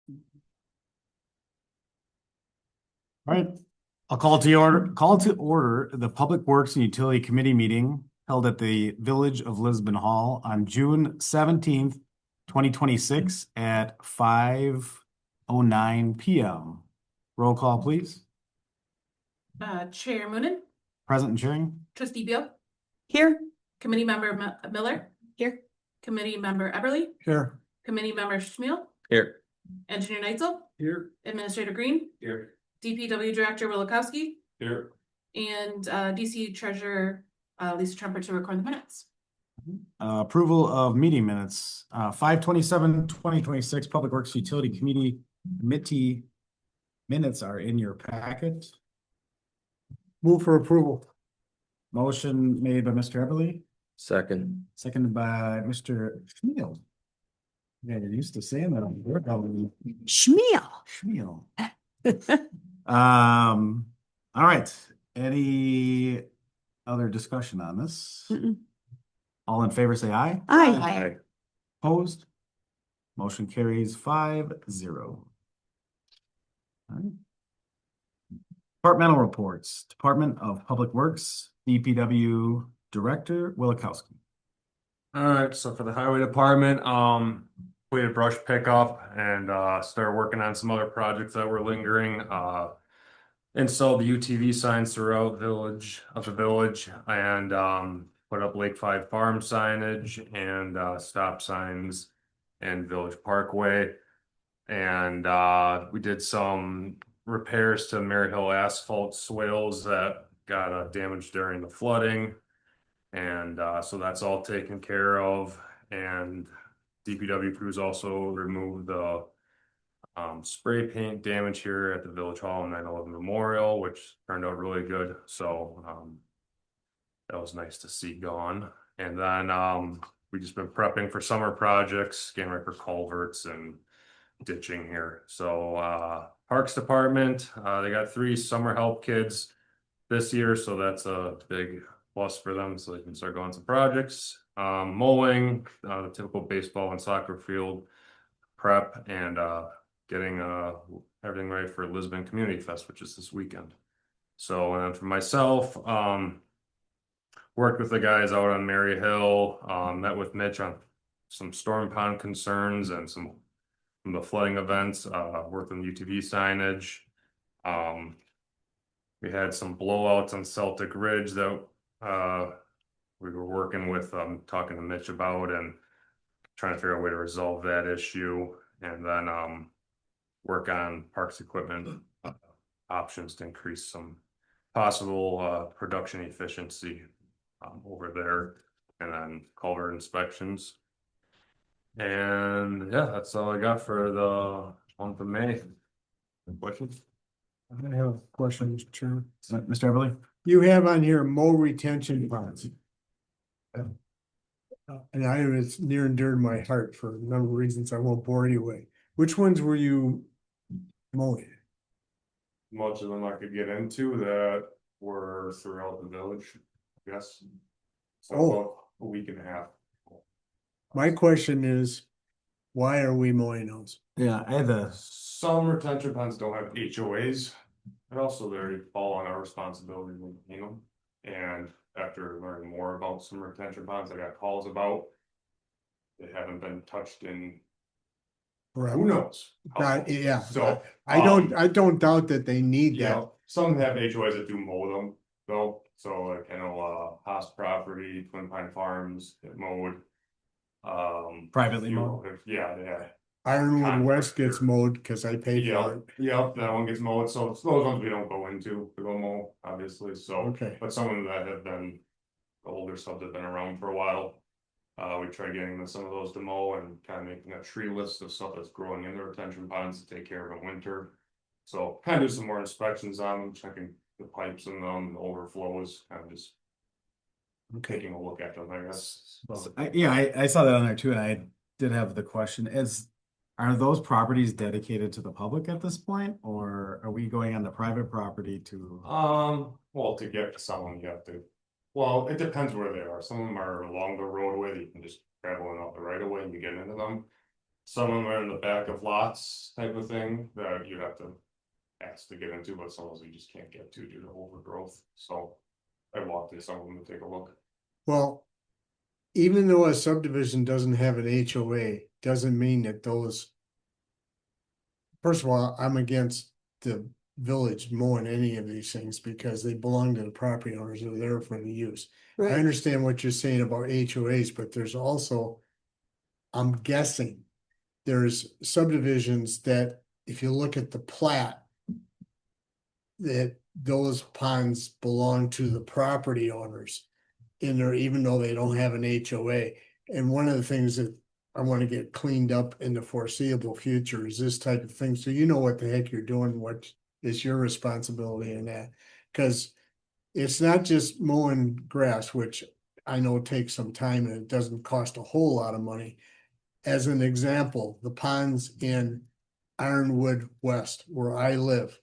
All right, I'll call to order the Public Works and Utility Committee meeting held at the Village of Lisbon Hall on June 17th, 2026 at 5:09 PM. Roll call, please. Chair Moonen, Present and chairing. Trustee Beal, Here. Committee Member Miller, Here. Committee Member Eberly, Here. Committee Member Schmiel, Here. Engineer Neitzel, Here. Administrator Green, Here. DPW Director Willikowski, Here. and DC Treasurer Lisa Trumper to record the minutes. Approval of meeting minutes, 5/27/2026 Public Works Utility Committee minutes are in your packet. Move for approval. Motion made by Mr. Eberly, Second. seconded by Mr. Schmiel. Yeah, you're used to saying that on board. Schmiel. Schmiel. All right. Any other discussion on this? Mm-mm. All in favor, say aye. Aye. Opposed? Motion carries 5-0. All right. Departmental reports. Department of Public Works, DPW Director Willikowski. All right, so for the highway department, we had brush pickup and started working on some other projects that were lingering. Installed the UTV signs throughout the village and put up Lake 5 Farm signage and stop signs and Village Parkway. And we did some repairs to Mary Hill asphalt swales that got damaged during the flooding. And so that's all taken care of. And DPW crews also removed the spray paint damage here at the Village Hall and 9/11 Memorial, which turned out really good. So that was nice to see gone. And then we just been prepping for summer projects, getting ready for culverts and ditching here. So Parks Department, they got 3 summer help kids this year, so that's a big plus for them, so they can start going some projects. Mowing, the typical baseball and soccer field prep, and getting everything ready for Lisbon Community Fest, which is this weekend. So, and then for myself, worked with the guys out on Mary Hill, met with Mitch on some storm pond concerns and some from the flooding events, worked on UTV signage. We had some blowouts on Celtic Ridge that we were working with, talking to Mitch about and trying to figure out a way to resolve that issue. And then work on parks equipment options to increase some possible production efficiency over there. And then culvert inspections. And yeah, that's all I got for the month of May. Questions? I have a question, Mr. Chairman. Mr. Eberly? You have on here mow retention ponds. And it's near and dear to my heart for a number of reasons I won't bore you with. Which ones were you mowing? Much of them I could get into that were throughout the village, I guess. So about a week and a half. My question is, why are we mowing those? Yeah, I had the Some retention ponds don't have HOAs, but also they fall on our responsibility to maintain them. And after learning more about some retention ponds I got calls about, they haven't been touched in who knows? Yeah, So I don't doubt that they need yeah, that. some have HOAs that do mow them though. So like I know Haas Property, Twin Pine Farms get mowed. Privately mowed? Yeah. Ironwood West gets mowed because I paid for it. Yep, that one gets mowed, so those ones we don't go into to go mow, obviously, so. Okay. But some of them that have been, the older stuff that have been around for a while. We try getting some of those to mow and kind of making a tree list of stuff that's growing in the retention ponds to take care of in winter. So kind of do some more inspections on them, checking the pipes in them, the overflows, kind of just. Taking a look at them, I guess. So, I saw that on there too, and I did have the question: are those properties dedicated to the public at this point, or are we going on the private property to? Well, to get to some of them, you have to. Well, it depends where they are. Some of them are along the roadway that you can just travel in off the right of way and you get into them. Some of them are in the back of lots type of thing that you'd have to ask to get into, but some of those you just can't get to due to overgrowth, so. I walked through some of them to take a look. Well, even though a subdivision doesn't have an HOA, doesn't mean that those. First of all, I'm against the village mowing any of these things because they belong to the property owners that are there for the use. I Right. understand what you're saying about HOAs, but there's also, I'm guessing, there's subdivisions that if you look at the plat, that those ponds belong to the property owners in there, even though they don't have an HOA. And one of the things that I want to get cleaned up in the foreseeable future is this type of thing. So you know what the heck you're doing, what is your responsibility in that? Because it's not just mowing grass, which I know takes some time and it doesn't cost a whole lot of money. As an example, the ponds in Ironwood West, where I live,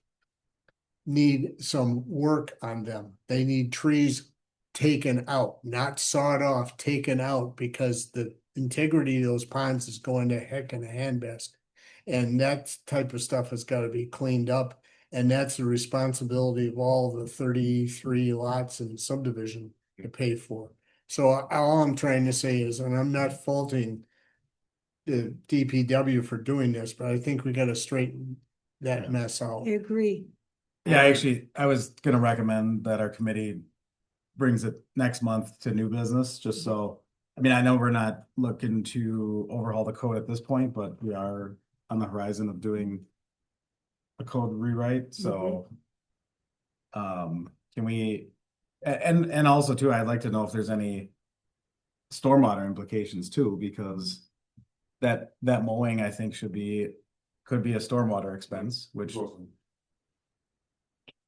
need some work on them. They need trees taken out, not sawed off, taken out, because the integrity of those ponds is going to heck in a handbasket. And that type of stuff has got to be cleaned up. And that's the responsibility of all the 33 lots in subdivision to pay for. So all I'm trying to say is, and I'm not faulting the DPW for doing this, but I think we got to straighten that mess out. I agree. Yeah, actually, I was gonna recommend that our committee brings it next month to new business, just so. I mean, I know we're not looking to overhaul the code at this point, but we are on the horizon of doing a code rewrite, so. Can we, and also too, I'd like to know if there's any stormwater implications too, because that mowing, I think, could be a stormwater expense, which.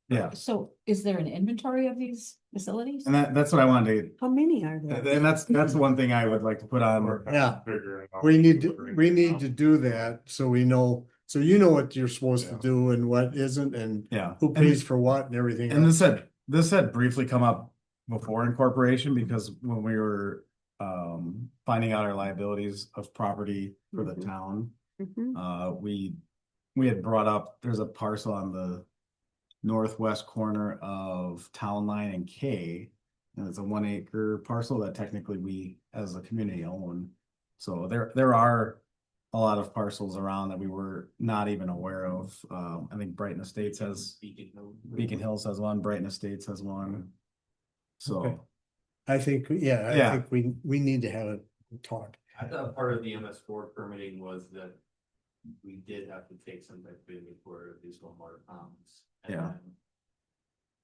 Yeah, So is there an inventory of these facilities? and that's what I wanted How many are to, there? and that's one thing I would like to put on. Yeah. Figuring out We need delivering to do that, so we know, so you know what you're supposed to Yeah. do and what isn't, and Yeah. who pays for what and everything And else. this had briefly come up before incorporation, because when we were finding out our liabilities of property for the Mhm. town, Mhm. we had brought up, there's a parcel on the northwest corner of Town Line and K, and it's a 1 acre parcel that technically we as a community own. So there are a lot of parcels around that we were not even aware of. I think Brighton Estates has, Beacon Hills has one, Brighton Estates has one. So, Okay. I think, yeah, I Yeah. think we need to have a talk. I thought part of the MS4 permitting was that we did have to take some type of inventory of these stormwater ponds. And Yeah. then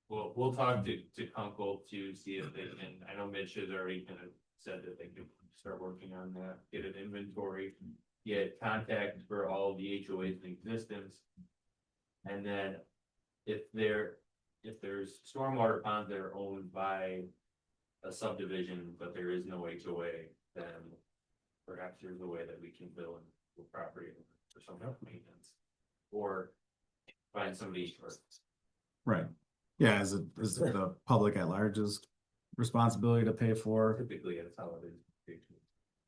we'll talk to Kunkel to see if they can, I know Mitch has already kind of said that they could start working on that, get an inventory, get contact for all the HOAs in existence. And then if there's stormwater ponds that are owned by a subdivision, but there is no HOA, then perhaps there's a way that we can bill in the property for some help maintenance. Or find somebody for. right. Yeah, is it the public at large's responsibility to pay for? Typically, that's how it is.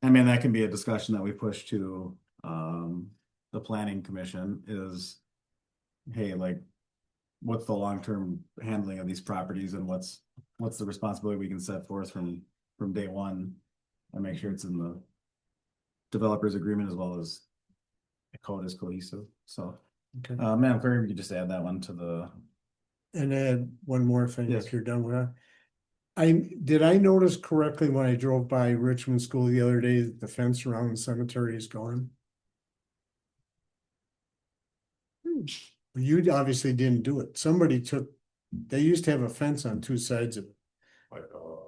I mean, that can be a discussion that we push to the planning commission is, hey, like, what's the long-term handling of these properties, and what's the responsibility we can set forth from day one, and make sure it's in the developer's agreement as well as the code is cohesive. So, Okay. Madam Clerk, we could just add that one to the. And add one more thing Yes. if you're done with that. Did I notice correctly when I drove by Richmond School the other day that the fence around the cemetery is gone? You obviously didn't do it. Somebody they used to have a fence on two sides of it. Like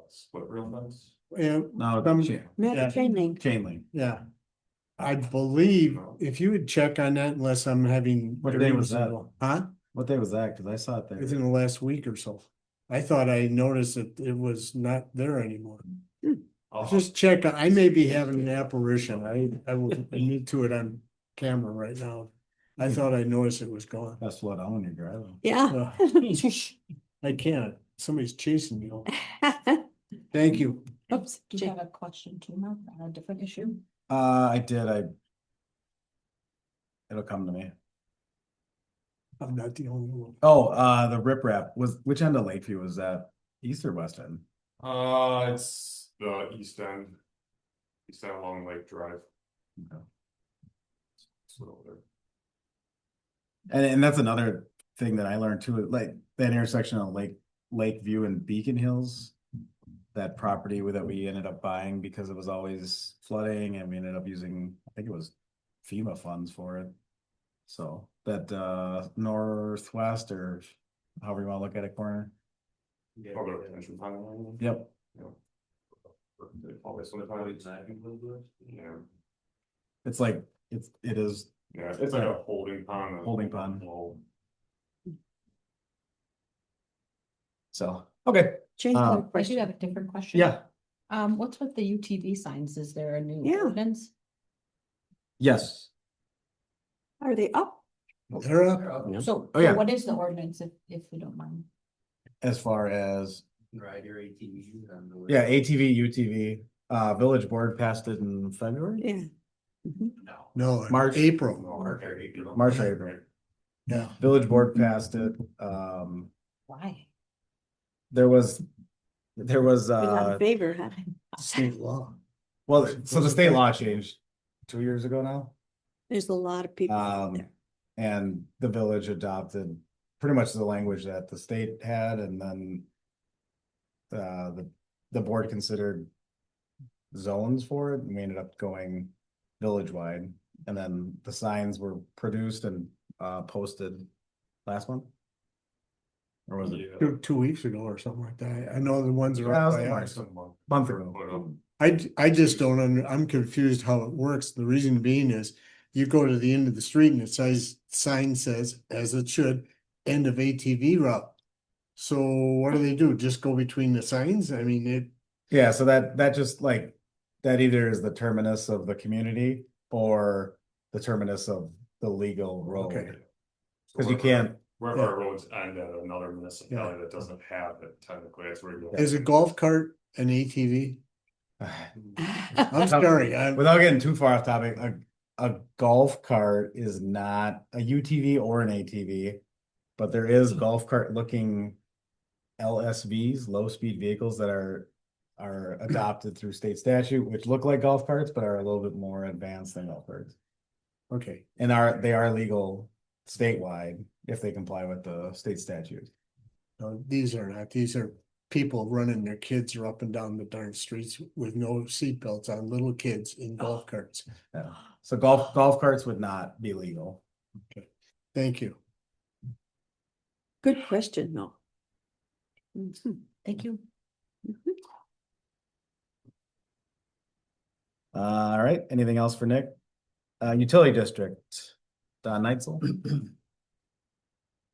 split rail fence. And No, Yeah. Matt chain link. chain link. yeah. I believe if you would check on that, unless I'm having. What day was that? Huh? What day was that? Cause I saw it there. Within the last week or so. I thought I noticed that it was not there anymore. Just check, I may be having an apparition. I will admit to it on camera right now. I thought I noticed it was gone. That's what I want to drive. Yeah. I can't, somebody's chasing me. Thank you. Oops. Do you have a question too, Mark, on a different issue? I did. It'll come to me. I'm not the only one. Oh, the riprap was, which end of Lakeview was that? East or west end? It's the east end. East end along Lake Drive. Okay. It's over there. And that's another thing that I learned too, like that intersection of Lakeview and Beacon Hills. That property that we ended up buying because it was always flooding and we ended up using, I think it was FEMA funds for it. So that northwest or however you want to look at it corner. Yeah, Probably a pension fund line. Yep. Always sometimes. Yeah, It's like it is yeah, it's like a holding pond. Holding pond. Well, so okay. Change Um, my I do question. have a different question. Yeah. What's with the UTV signs? Is there a new Yeah. ordinance? Yes. Are they up? They're up. So, Oh, yeah. so what is the ordinance if we don't mind? As far as Ride your ATVs on the way. yeah, ATV, UTV, village board passed it in February, Yeah. Mhm. No. No, March. April. March or April. March or April. Yeah. Village board passed it. Why? There was We're not in favor, huh? State law. well, so the state law changed 2 years ago now. There's a lot of people out there. And the village adopted pretty much the language that the state had, and then the board considered zones for it, and we ended up going village-wide. And then the signs were produced and posted last month. Or was it yeah. 2 weeks ago or something like that. I know the ones are Yeah, it up was by in us. month ago? I just don't I'm confused how it works. The reason being is you go to the end of the street and it says, sign says, as it should, end of ATV route. So what do? Just go between the signs? I mean, it, Yeah, so that just like, that either is the terminus of the community or the terminus of the legal Okay. road. Because you can't, Wherever our roads end at another municipality that doesn't have it, technically, that's where you go. is a golf cart an ATV? I'm sorry, without getting too far off topic, a golf cart is not a UTV or an ATV, but there is golf cart looking LSVs, low speed vehicles that are adopted through state statute, which look like golf carts, but are a little bit more advanced than golf carts. okay. And they are legal statewide if they comply with the state statute. No, these are not. These are people running their kids are up and down the darn streets with no seatbelts on, little kids in golf carts. Yeah. So golf carts would not be legal. Thank you. Good question, though. Mhm. Thank you. All right, anything else for Nick? Utility district, Don Neitzel.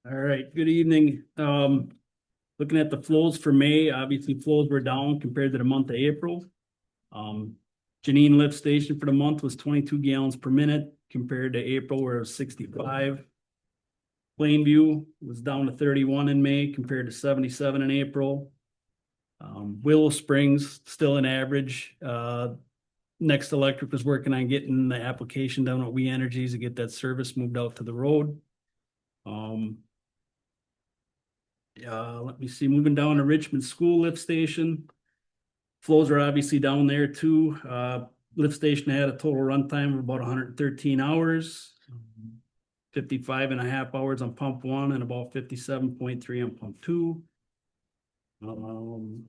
All right, good evening. Looking at the flows for May, obviously flows were down compared to the month of April. Janine lift station for the month was 22 gallons per minute compared to April where it was 65. Plainview was down to 31 in May compared to 77 in April. Willow Springs still an average. Next Electric was working on getting the application done with We Energies to get that service moved out to the road. Let me see, moving down to Richmond School Lift Station. Flows are obviously down there too. Lift station had a total runtime of about 113 hours. 55.5 hours on pump 1 and about 57.3 on pump 2. In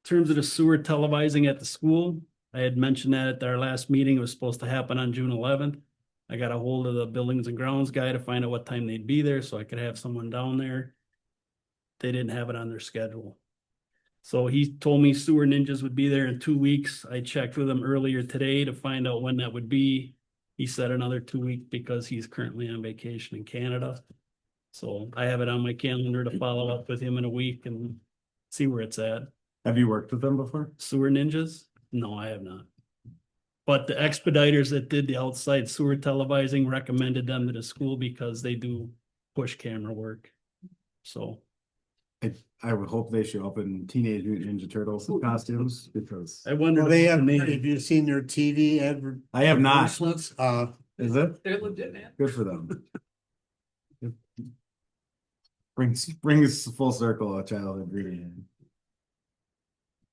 terms of the sewer televising at the school, I had mentioned that at our last meeting. It was supposed to happen on June 11th. I got a hold of the buildings and grounds guy to find out what time they'd be there so I could have someone down there. They didn't have it on their schedule. So he told me Sewer Ninjas would be there in 2 weeks. I checked with him earlier today to find out when that would be. He said another 2 weeks because he's currently on vacation in Canada. So I have it on my calendar to follow up with him in a week and see where it's at. Have you worked with them before? Sewer Ninjas? No, I have not. But the expediters that did the outside sewer televising recommended them to the school because they do push camera work. So I would hope they show up in Teenage Mutant Ninja Turtles costumes because I wonder. Well, they have you seen their TV advert? I have not. advertisements? Is it? They're legit, man. Good for them. Brings full circle of childhood reading.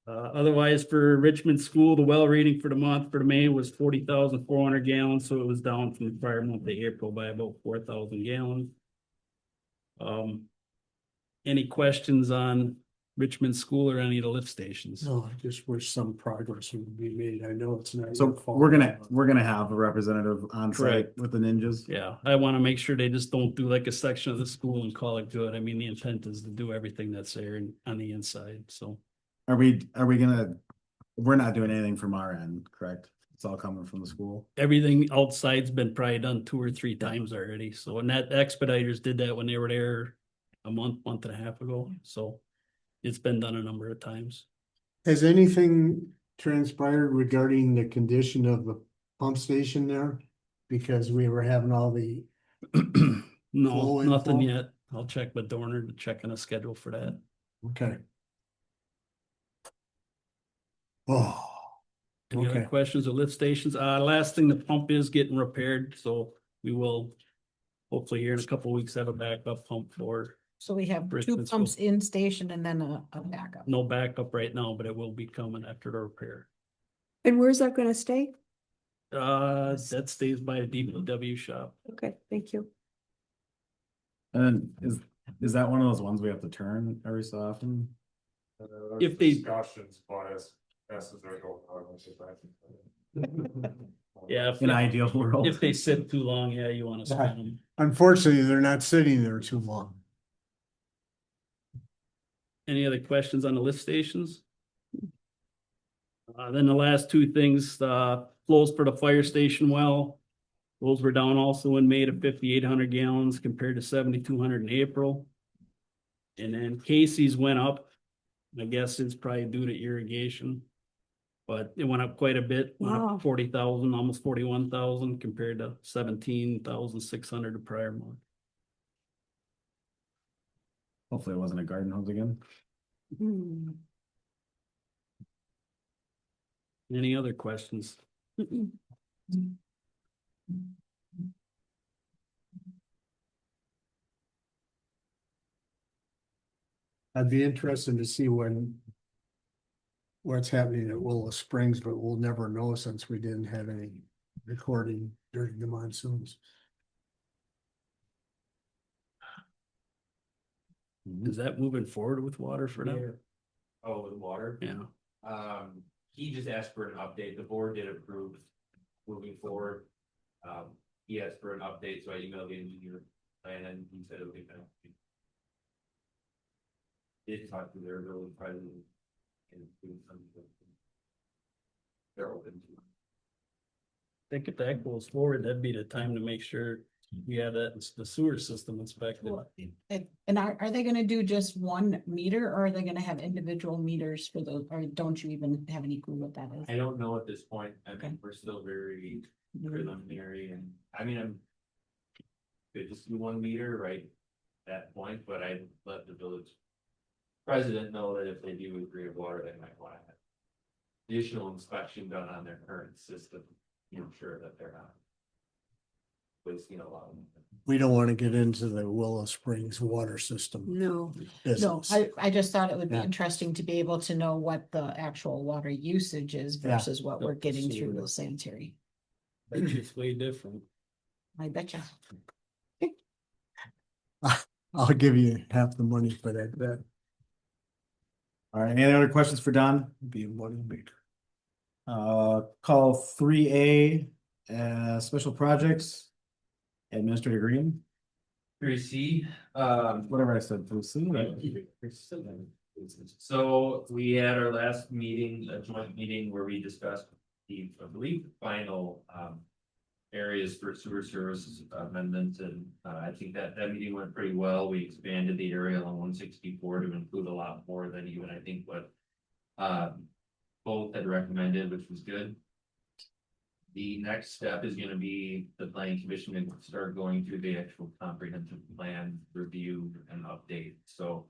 Otherwise, for Richmond School, the well reading for the month for May was 40,400 gallons, so it was down from the prior month of April by about 4,000 gallons. Any questions on Richmond School or any of the lift stations? No, I just wish some progress would be made. I know it's not. So your fault. we're gonna have a representative on site Correct. with the ninjas. Yeah, I want to make sure they just don't do like a section of the school and call it good. I mean, the intent is to do everything that's there on the inside, so. Are we gonna, we're not doing anything from our end, correct? It's all coming from the school. Everything outside's been probably done 2 or 3 times already, so, and that Expeditors did that when they were there a month and a half ago, so. It's been done a number of times. Has anything transpired regarding the condition of the pump station there? Because we were having all the, No, Flow nothing info? yet. I'll check with Dorner to check on a schedule for that. okay. Oh, Any other Okay. questions or lift stations? Last thing, the pump is getting repaired, so we will hopefully here in a couple of weeks have a backup pump for, So we have 2 Richmond School. pumps in station and then a backup. no backup right now, but it will be coming after the repair. And where's that gonna stay? That stays by a DPW shop. Okay, thank you. And is that one of those ones we have to turn every so often? If they- Discussions, but as fast as they're going on, it's just like- Yeah, In an ideal world. if they sit too long, yeah, you wanna spin them. unfortunately, they're not sitting there too long. Any other questions on the lift stations? Then the last 2 things, flows for the fire station well. Those were down also in May to 5,800 gallons compared to 7,200 in April. And then Casey's went up. I guess it's probably due to irrigation. But it went up quite a bit, went Wow. up 40,000, almost 41,000 compared to 17,600 the prior month. Hopefully it wasn't a garden hose again. Hmm. Any other questions? Mm-mm. I'd be interested to see what's happening at Willow Springs, but we'll never know since we didn't have any recording during the monsoons. Is that moving forward with water for now? Oh, with water? Yeah. He just asked for an update. The board did approve moving forward. He asked for an update, so I emailed the engineer and he said it would be fine. Did talk to their village president and do something. They're open to. I think if that goes forward, that'd be the time to make sure we have that, the sewer system inspected. Well, And are they gonna do just 1 meter or are they gonna have individual meters for those, or don't you even have any clue what that is? I don't know at this point. I Okay. mean, we're still very preliminary and, I mean, I'm. Could just do 1 meter right at that point, but I let the village. President know that if they do agree with water, they might want to have. Additional inspection done on their current system, ensure that they're not. Wasting a lot of. We don't want to get into the Willow Springs water system No, No, business. I just thought it would be Yeah. interesting to be able to know what the actual water usage is Yeah. versus what we're getting through Absolutely. the sanitary. That's just way different. I betcha. I'll give you half the money for that bet. All right, any other questions for Don? Be a money maker. Call 3A, special projects. Administrator Green, 3C, whatever I said, 3C. So we had our last meeting, a joint meeting where we discussed the, I believe, final areas for sewer services amendments, and I think that meeting went pretty well. We expanded the area on 164 to include a lot more than even I think what both had recommended, which was good. The next step is gonna be the planning commission to start going through the actual comprehensive plan review and update, so.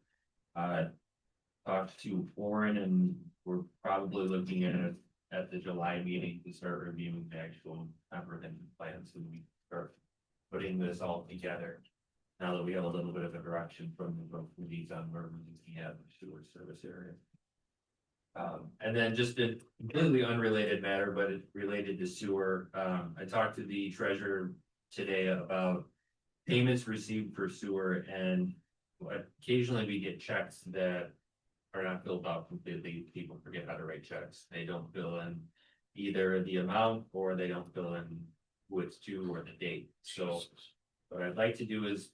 Talked to Warren and we're probably looking at at the July meeting to start reviewing the actual comprehensive plans and we start putting this all together. Now that we have a little bit of a direction from the both committees on where we're looking at the sewer service area. And then just a completely unrelated matter, but it's related to sewer. I talked to the treasurer today about payments received for sewer, and occasionally we get checks that are not filled out completely. People forget how to write checks. They don't fill in either the amount or they don't fill in who it's to or the date. So what I'd like to do is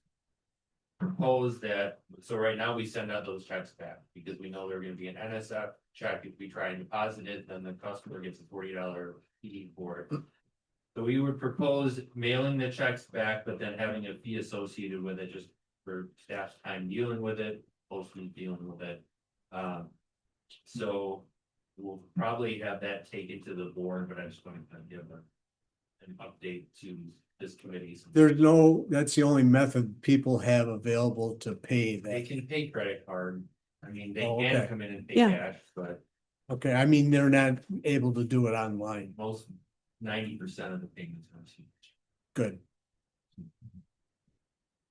propose that, so right now we send out those checks back because we know they're gonna be an NSF check. If we try and deposit it, then the customer gets a $40 fee for it. So we would propose mailing the checks back, but then having a fee associated with it just for staff's time dealing with it, postman dealing with it. So we'll probably have that taken to the board, but I just want to kind of give an update to this committee. That's the only method people have available to pay They that. can pay credit card. I mean, they Oh, can okay. come in and pay Yeah. cash, but Okay, I mean, they're not able to do it online. most 90% of the payments are received. Good.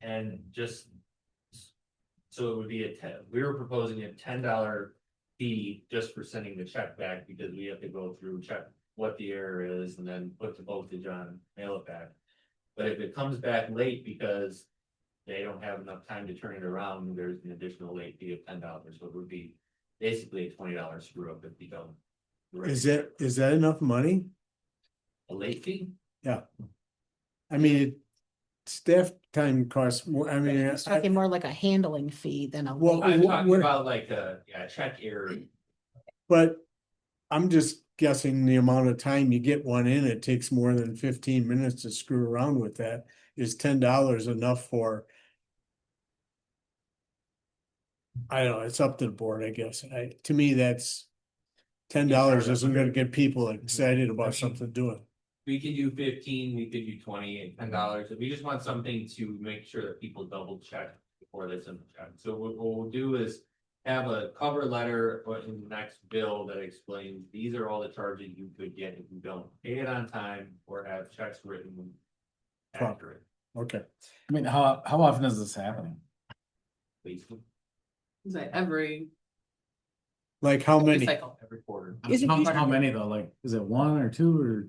And just. So it would be we were proposing a $10 fee just for sending the check back because we have to go through, check what the error is and then put the postage on, mail it back. But if it comes back late because they don't have enough time to turn it around, there's an additional late fee of $10. So it would be basically a $20 screw up if you don't. Is that enough money? A late fee? I mean, staff time costs more, I mean, It's talking more like a handling fee than a. Well, late I'm fee. talking we're- about like a check error. but I'm just guessing the amount of time you get one in, it takes more than 15 minutes to screw around with that. Is $10 enough for? I don't know, it's up to the board, I guess. To me, that's $10 isn't gonna get people excited about something doing. We could do 15, we could do 20 and $10. We just want something to make sure that people double check before they send the check. So what we'll do is have a cover letter in the next bill that explains these are all the charges you could get if you don't pay it on time or have checks written accurate. Okay, I mean, how often is this happening? Basically, Is that every like how many? cycle? every quarter. Is it How many though? Like, is it one or two or?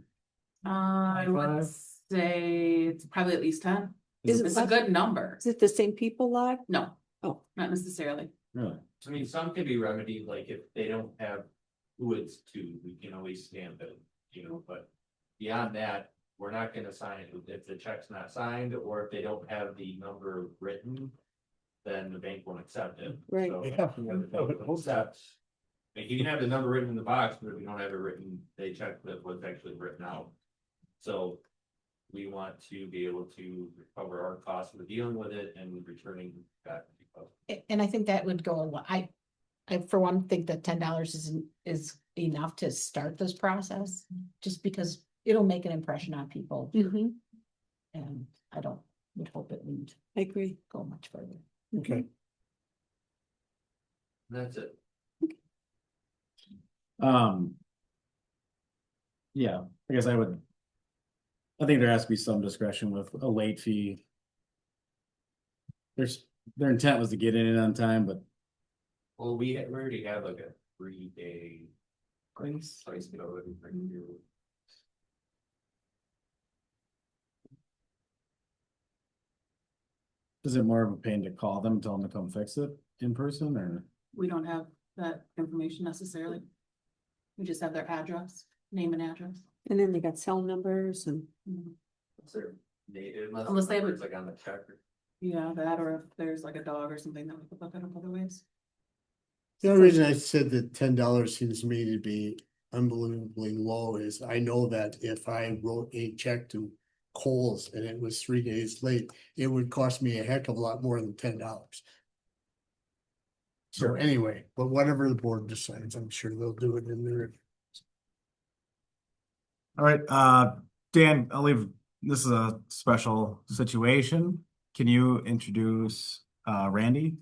I would 25? say it's probably at least 10. Is It's it, a good number. is it the same people lot? No. Oh. Not necessarily. Really? I mean, some can be remedied, like if they don't have who it's to, we can always stamp it, but beyond that, we're not gonna sign it. If the check's not signed, or if they don't have the number written, then the bank won't accept it. Right. So, Yeah. you know, the bank will accept. Like, you can have the number written in the box, but if you don't have it written, they check that what's actually written out. So we want to be able to recover our costs for dealing with it and returning back. And I think that would go a lot. I for one think that $10 is enough to start this process, just because it'll make an impression on people. Mhm, And would hope it wouldn't I agree. go much further. Okay, That's it. Yeah, I guess I think there has to be some discretion with a late fee. Their intent was to get in it on time, but Well, we already have like a 3-day. Grace. Already. is it more of a pain to call them, tell them to come fix it in person or? We don't have that information necessarily. We just have their address, name and address. And then they got cell numbers and, What's their native? Unless they have a- It's like on the check. Yeah, that, or if there's like a dog or something that we could look at up other ways. the only reason I said that $10 seems to me to be unbelievably low is I know that if I wrote a check to Kohl's and it was 3 days late, it would cost me a heck of a lot more than $10. So anyway, but whatever the board decides, I'm sure they'll do it in their. All right, Dan, I'll leave, this is a special situation. Can you introduce Randy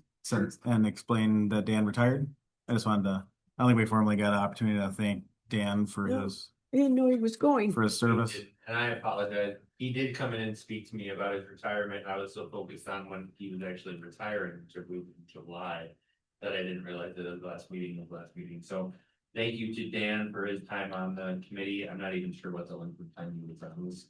and explain that Dan retired? I just wanted to, I don't think we formally got an opportunity to thank Dan for No. his, I didn't know he was going. for his service. And I apologize. He did come in and speak to me about his retirement. I was so focused on when he was actually retiring, which I believe in July, that I didn't realize that it was last meeting. So thank you to Dan for his time on the committee. I'm not even sure what the length of time he was on this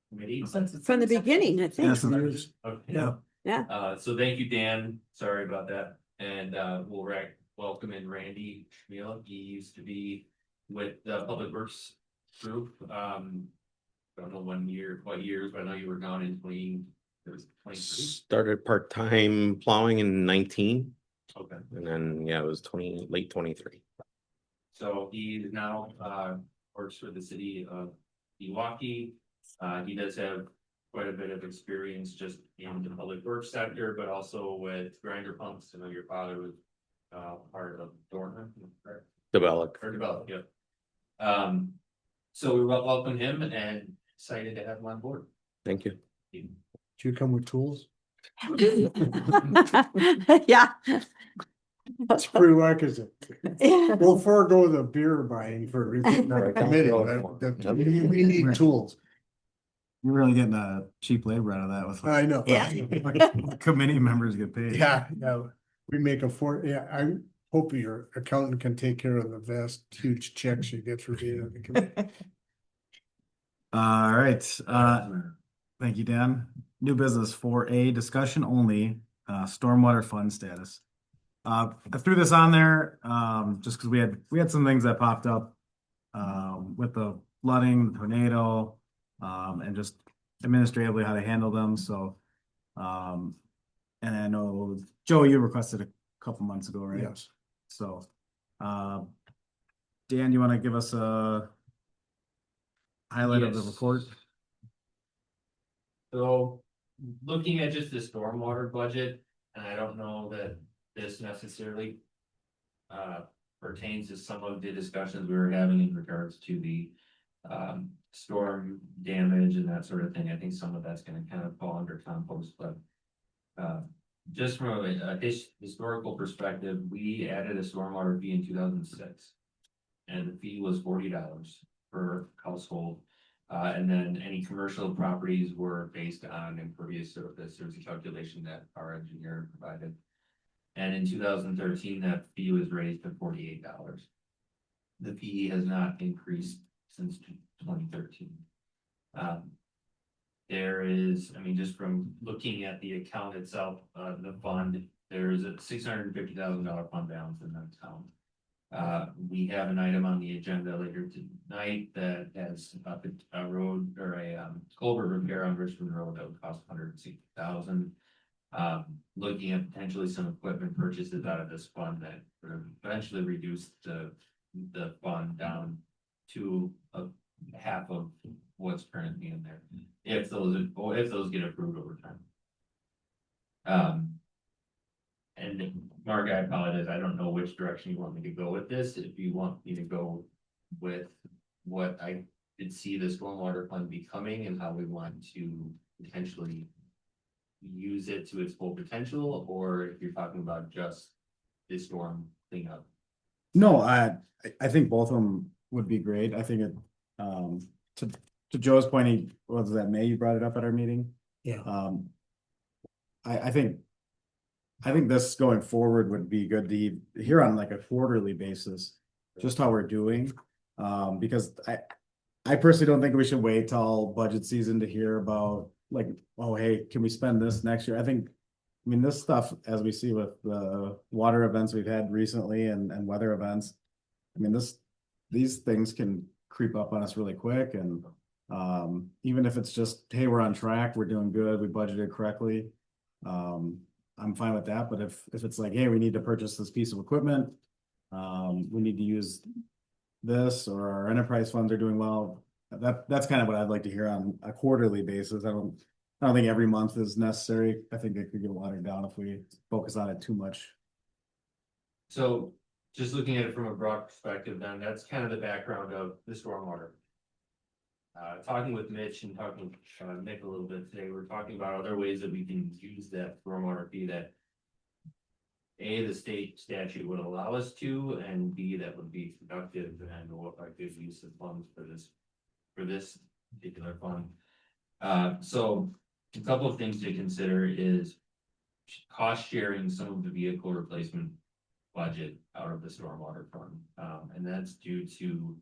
committee. From the beginning, I think. Yes, it is. Okay. Yeah. Yeah. So thank you, Dan. Sorry about that. And we'll welcome in Randy Schmiel. He used to be with the Public Works group. I don't know what years, but I know you were gone in 23. Started part-time plowing in 19, Okay. and then, yeah, it was late 23. So he now works for the city of Milwaukee. He does have quite a bit of experience just in the public works sector, but also with grinder pumps. I know your father was part of Dornan, correct? Develop. Or develop, yep. So we welcome him and excited to have him on board. Thank you. Do you come with tools? Yeah. That's prerequisite. Yeah. We'll forego the beer buying for the Right down committee, the but road. we need tools. You're really getting a cheap labor out of that with I know. Yeah. committee members get paid. Yeah, we make I hope your accountant can take care of the vast, huge checks you get for being on the committee. All right, thank you, Dan. New business 4A, discussion only, stormwater fund status. I threw this on there, just because we had some things that popped up, with the flooding, the tornado, and just administratively how to handle them, so, and I know, Joe, you requested a couple months ago, right? Yes. So, Dan, you want to give us a highlight of the Yes. report? So looking at just the stormwater budget, and I don't know that this necessarily pertains to some of the discussions we were having in regards to the storm damage and that sort of thing. I think some of that's gonna kind of fall under compost, but just from a historical perspective, we added a stormwater fee in 2006. And the fee was $40 per household. And then any commercial properties were based on impervious surface. There was a calculation that our engineer provided. And in 2013, that fee was raised to $48. The fee has not increased since 2013. There is, I mean, just from looking at the account itself, the fund, there is a $650,000 fund balance in that account. We have an item on the agenda later tonight that has a road or a culvert repair on Richmond Road that would cost $160,000. Looking at potentially some equipment purchases out of this fund that would eventually reduce the fund down to half of what's currently in there, if those get approved over time. And Mark, I apologize, I don't know which direction you want me to go with this. If you want me to go with what I could see the stormwater fund becoming and how we want to potentially use it to its full potential, or if you're talking about just the storm cleanup. No, I think both of them would be great. I think it, to Joe's point, was that May you brought it up at our meeting? Yeah. I think this going forward would be good to hear on like a quarterly basis, just how we're doing. Because I personally don't think we should wait till budget season to hear about like, oh, hey, can we spend this next year? I mean, this stuff, as we see with the water events we've had recently and weather events, I mean, these things can creep up on us really quick. And even if it's just, hey, we're on track, we're doing good, we budgeted correctly. I'm fine with that, but if it's like, hey, we need to purchase this piece of equipment, we need to use this, or our enterprise funds are doing well, that's kind of what I'd like to hear on a quarterly basis. I don't think every month is necessary. I think it could get watered down if we focus on it too much. So just looking at it from a broad perspective, then that's kind of the background of the stormwater. Talking with Mitch and talking with Nick a little bit today, we're talking about other ways that we can use that stormwater fee that A, the state statute would allow us to, and B, that would be productive and what our good use of funds for this particular fund. So a couple of things to consider is cost sharing some of the vehicle replacement budget out of the stormwater fund. And that's due to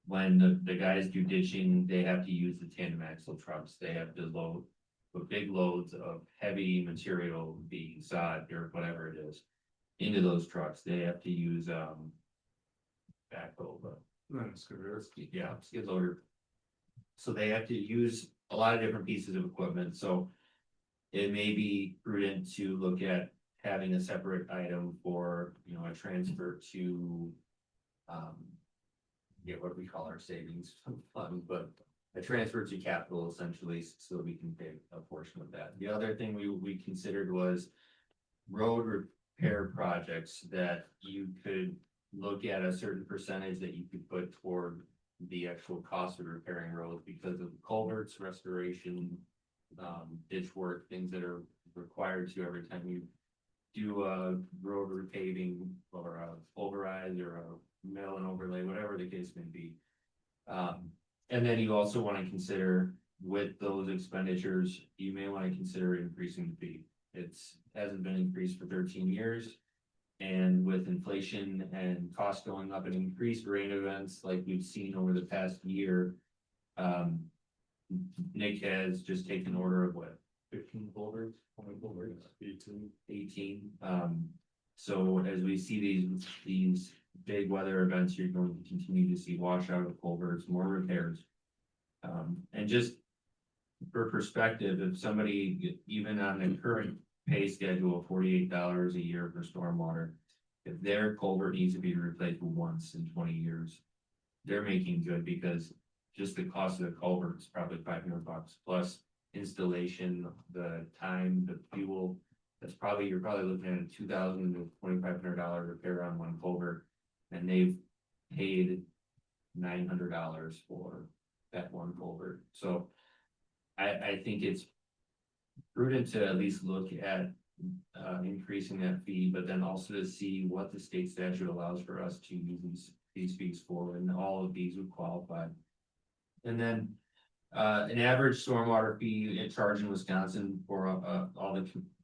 when the guys do ditching, they have to use the tandem axle trucks. They have to put big loads of heavy material, being sod or whatever it is, into those trucks. They have to use backhoe, but yeah, skid loader. So they have to use a lot of different pieces of equipment. So it may be prudent to look at having a separate item for, a transfer to, what do we call our savings fund, but a transfer to capital essentially, so that we can pay a portion of that. The other thing we considered was road repair projects that you could look at a certain percentage that you could put toward the actual cost of repairing roads because of culverts, restoration, ditch work, things that are required to every time you do a road repaving or a override or a mill and overlay, whatever the case may be. And then you also want to consider with those expenditures, you may want to consider increasing the fee. Hasn't been increased for 13 years. And with inflation and costs going up and increased rain events like we've seen over the past year, Nick has just taken order of 15 culverts, 20 culverts, 18. So as we see these big weather events, you're going to continue to see washout of culverts, more repairs. And just for perspective, if somebody, even on the current pay schedule of $48 a year for stormwater, if their culvert needs to be replaced once in 20 years, they're making good because just the cost of the culvert is probably $500 plus installation, the time, the fuel. You're probably looking at a $2,000 to $2,500 repair on one culvert, and they've paid $900 for that one culvert. So I think it's prudent to at least look at increasing that fee, but then also to see what the state statute allows for us to use these fees for, and all of these would qualify. And then an average stormwater fee charged in Wisconsin for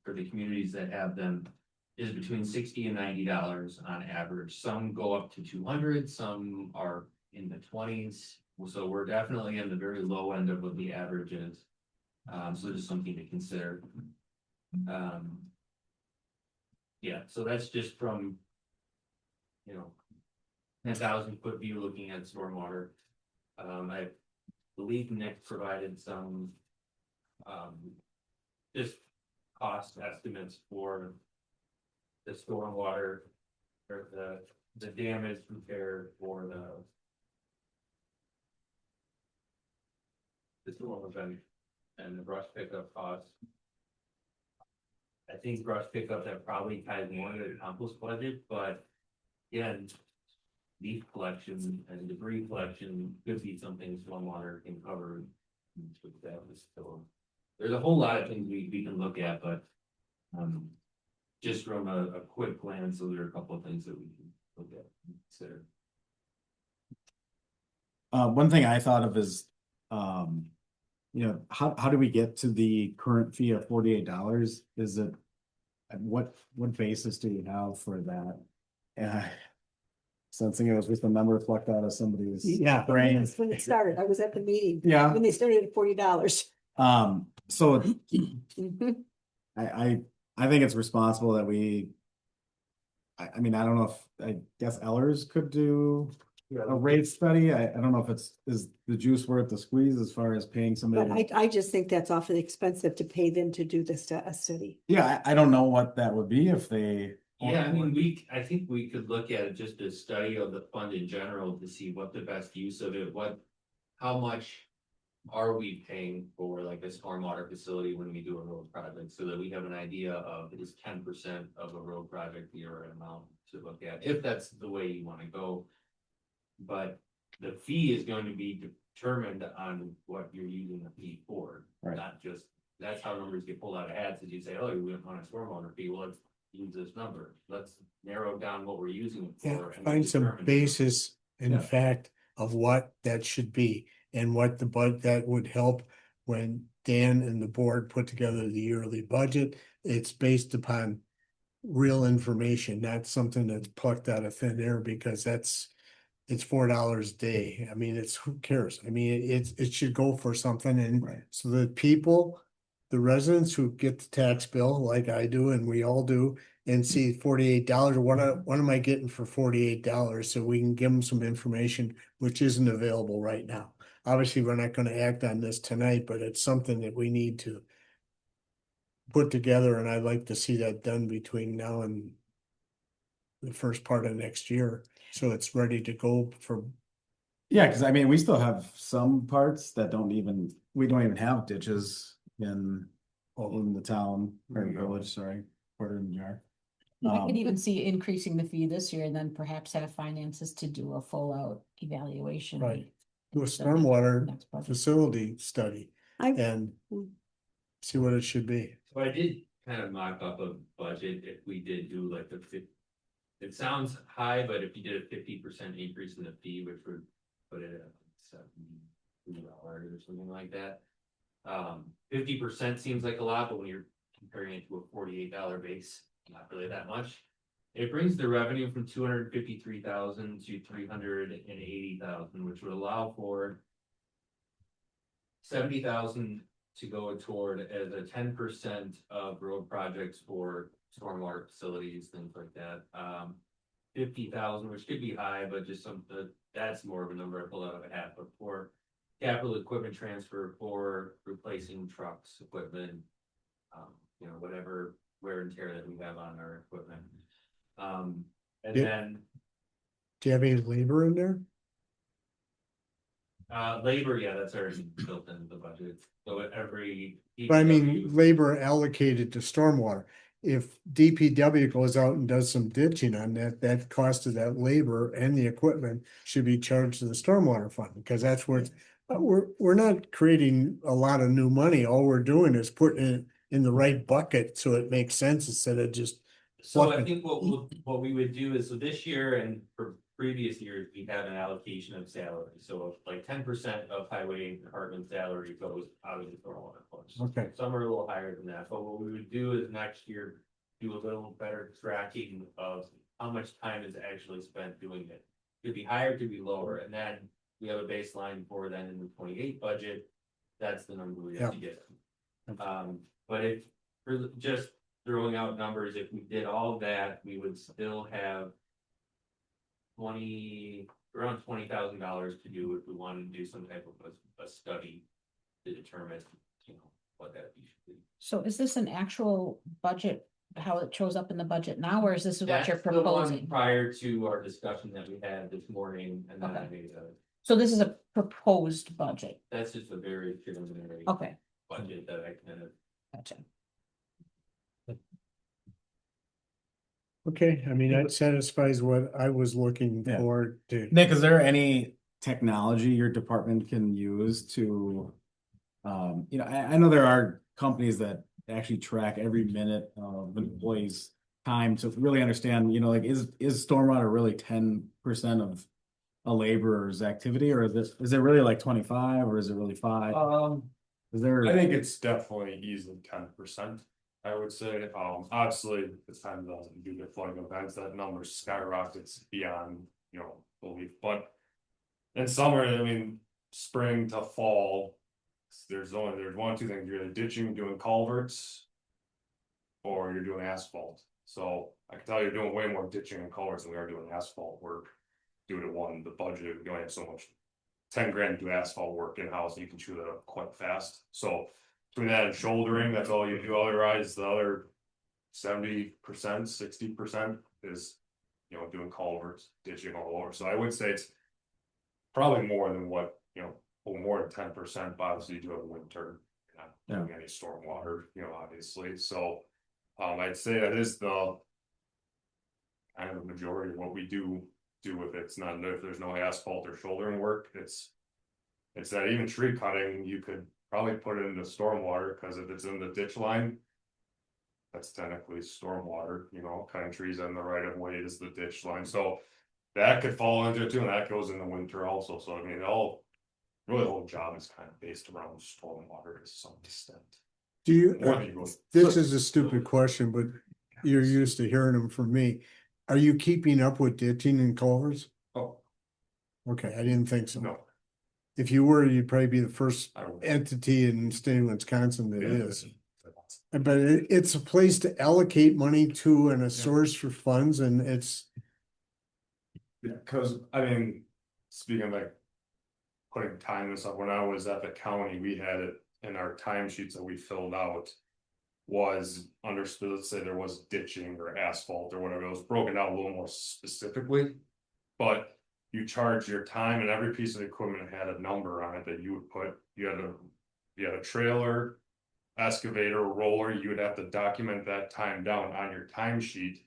for the communities that have them is between $60 and $90 on average. Some go up to 200, some are in the 20s. So we're definitely in the very low end of what the average is. So just something to consider. Yeah, so that's just from 10,000 foot view looking at stormwater. I believe Nick provided some just cost estimates for the stormwater or the damage repair for the storm event and the brush pickup costs. I think brush pickup that probably ties more to the compost budget, but again, leaf collection and debris collection could be something stormwater can cover. So there's a whole lot of things we can look at, but just from a quick glance, so there are a couple of things that we can look at and consider. One thing I thought of is, how do we get to the current fee of $48? Is it, what basis do you have for that? Sensing it was just a number plucked out of somebody's brain. That's when it started. I was at the meeting. Yeah. When they started at $40. So Mhm. I think it's responsible that I mean, I don't know if, I guess Ellers could do a rate study. I don't know if is the juice worth the squeeze as far as paying somebody. But I just think that's awfully expensive to pay them to do this a study. Yeah, I don't know what that would be if they. Yeah, I mean, I think we could look at just a study of the fund in general to see what the best use of it, how much are we paying for like a stormwater facility when we do a road project, so that we have an idea of is 10% of a road project the right amount to look at, if that's the way you want to go. But the fee is going to be determined on what you're using the fee for, Right. not just, that's how numbers get pulled out of hats, as you say, oh, we want a stormwater fee. Well, use this number. Let's narrow down what we're using it Yeah, for. and find some determine- basis in Yeah. fact of what that should be and what that would help when Dan and the board put together the yearly budget. It's based upon real information, not something that's plucked out of thin air because it's $4 a day. I mean, who cares? I mean, it should go for something and Right. so the people, the residents who get the tax bill like I do and we all do and see $48, what am I getting for $48? So we can give them some information which isn't available right now. Obviously, we're not gonna act on this tonight, but it's something that we need to put together and I'd like to see that done between now and the first part of next year, so it's ready to go for. Yeah, because I mean, we still have some parts that we don't even have ditches in the town or village, sorry, quarter in the jar. I could even see increasing the fee this year and then perhaps have finances to do a full out evaluation. Right. Do a instead of stormwater next budget. facility study I, and see what it should be. So I did kind of mock up a budget if we did do like it sounds high, but if you did a 50% increase in the fee, which would put it at $72 or something like that. 50% seems like a lot, but when you're comparing it to a $48 base, not really that much. It brings the revenue from 253,000 to 380,000, which would allow for 70,000 to go toward as a 10% of road projects for stormwater facilities, things like that. 50,000, which could be high, but just that's more of a number I pull out of a hat, but for capital equipment transfer for replacing trucks, equipment, whatever wear and tear that we have on our equipment. And Yeah. then Do you have any labor in there? labor, yeah, that's already built into the budget. So every. But I mean, labor allocated to stormwater. If DPW goes out and does some ditching on that cost of that labor and the equipment should be charged to the stormwater fund, because that's where we're not creating a lot of new money. All we're doing is putting it in the right bucket so it makes sense instead of just. So I think what we would do is, so this year and for previous years, we have an allocation of salary. So like 10% of highway department salary goes out of the stormwater funds. Okay. Some are a little higher than that, but what we would do is next year, do a little better tracking of how much time is actually spent doing it. Could be higher, could be lower, and then we have a baseline for then in the 28 budget, that's the number we have to get. But if, for just throwing out numbers, if we did all of that, we would still have around $20,000 to do if we wanted to do some type of a study to determine, what that fee should be. So is this an actual budget, how it shows up in the budget now, or is this what That's you're the one proposing? prior to our discussion that we had this morning, and then I Okay. made So this is a proposed budget. that's just a very preliminary Okay, budget that I kind of. gotcha. Okay, I mean, that satisfies what I was looking Yeah. for to. Nick, is there any technology your department can use to, I know there are companies that actually track every minute of an employee's time to really understand, like, is stormwater really 10% of a laborer's activity, or is it really like 25, or is it really 5? Is there? I think it's definitely easily 10%. I would say, obviously, the time doesn't do the flooding events, that number skyrockets beyond, belief, but. In summer, I mean, spring to fall, there's one or two things, you're either ditching, doing culverts. Or you're doing asphalt, so I can tell you, you're doing way more ditching and culverts than we are doing asphalt work. Due to the budget, we only have so much. 10 grand to do asphalt work in-house, you can chew that up quite fast, so. Between that and shouldering, that's all you do, otherwise the other 70%, 60% is, doing culverts, ditching all over, so I would say it's. Probably more than what, more than 10%, but obviously you do have a winter, you're not doing any stormwater, obviously, so. I'd say that is the. Kind of the majority of what we do if it's not, if there's no asphalt or shouldering work, it's that even tree cutting, you could probably put it into stormwater, cause if it's in the ditch line. that's technically stormwater, you know, cutting trees on the right of way is the ditch line, so. That could fall into it too, and that goes in the winter also, so I mean, really the whole job is kind of based around stormwater to some extent. Do you, More than you go- this is a stupid question, but you're used to hearing them from me. Are you keeping up with ditching and culverts? Oh, Okay, I didn't think so. no. If you were, you'd probably be the first I don't- entity in the state of Wisconsin that Yeah. is. But it's a place to allocate money to and a Yeah. source for funds, and it's, Yeah, cause I mean, speaking of like. Putting time and stuff, when I was at the county, we had it in our timesheets that we filled out. Was understood, let's say there was ditching or asphalt or whatever, it was broken down a little more specifically. But you charge your time, and every piece of equipment had a number on it that you would put, you had a trailer. Excavator, roller, you would have to document that time down on your timesheet.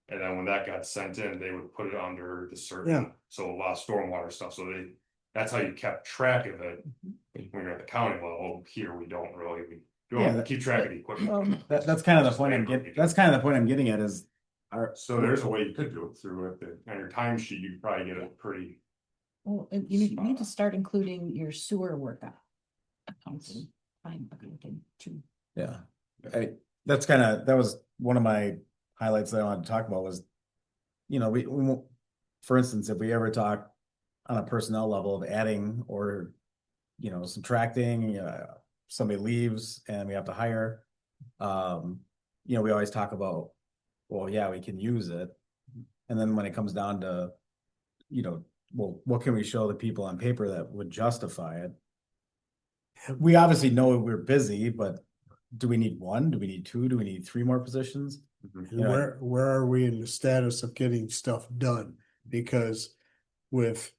And then when that got sent in, they would put it under the certain, Yeah. so a lot of stormwater stuff, so that's how you kept track of it. When you're at the county level, here we don't really, we Yeah, don't that- keep track of the equipment. That's kind of the Just point I'm labor. getting, that's kind of the point I'm getting at is. So there's a way you could do it through it, on your timesheet, you could probably get it pretty. Well, and you need to start including your sewer work accounting, time accounting too. Yeah, that's kind of, that was one of my highlights that I wanted to talk about was. You know, we won't, for instance, if we ever talk on a personnel level of adding or, you know, subtracting, somebody leaves and we have to hire. You know, we always talk about, well, yeah, we can use it. And then when it comes down to, you know, well, what can we show the people on paper that would justify it? We obviously know we're busy, but do we need one? Do we need two? Do we need three more positions? and where are we in the status of getting stuff done? Because with.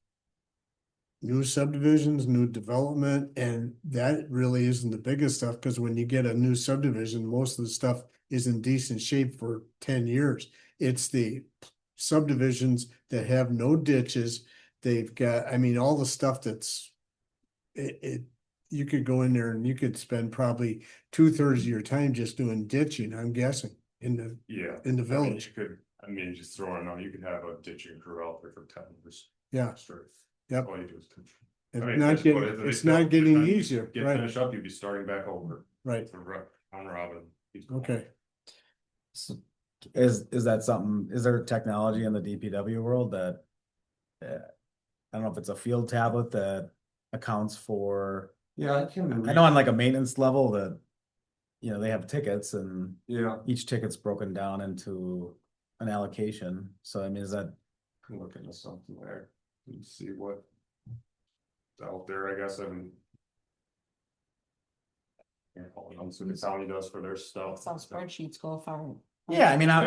New subdivisions, new development, and that really isn't the biggest stuff, because when you get a new subdivision, most of the stuff is in decent shape for 10 years. It's the subdivisions that have no ditches, they've got, I mean, all the stuff that's. You could go in there and you could spend probably 2/3 of your time just doing ditching, I'm guessing, in the Yeah. village. Just throwing it out, you could have a ditching crew out there for 10 years. Yeah. Straight. Yep. All you do is. It's I mean, not that's getting, what it is. it's not getting Time you easier, Get right, finished up, you'd be starting back over. right, On Robin. Keeps going. okay. So is that something, is there technology in the DPW world that? I don't know if it's a field tablet that accounts for, Yeah, I can. I know on like a maintenance level that. You know, they have tickets and Yeah, each ticket's broken down into an allocation, so I mean, is that? I can look into something there and see what's out there, I guess, and. I'm assuming the county does for their stuff. Some spreadsheets go far. Yeah, I mean, no,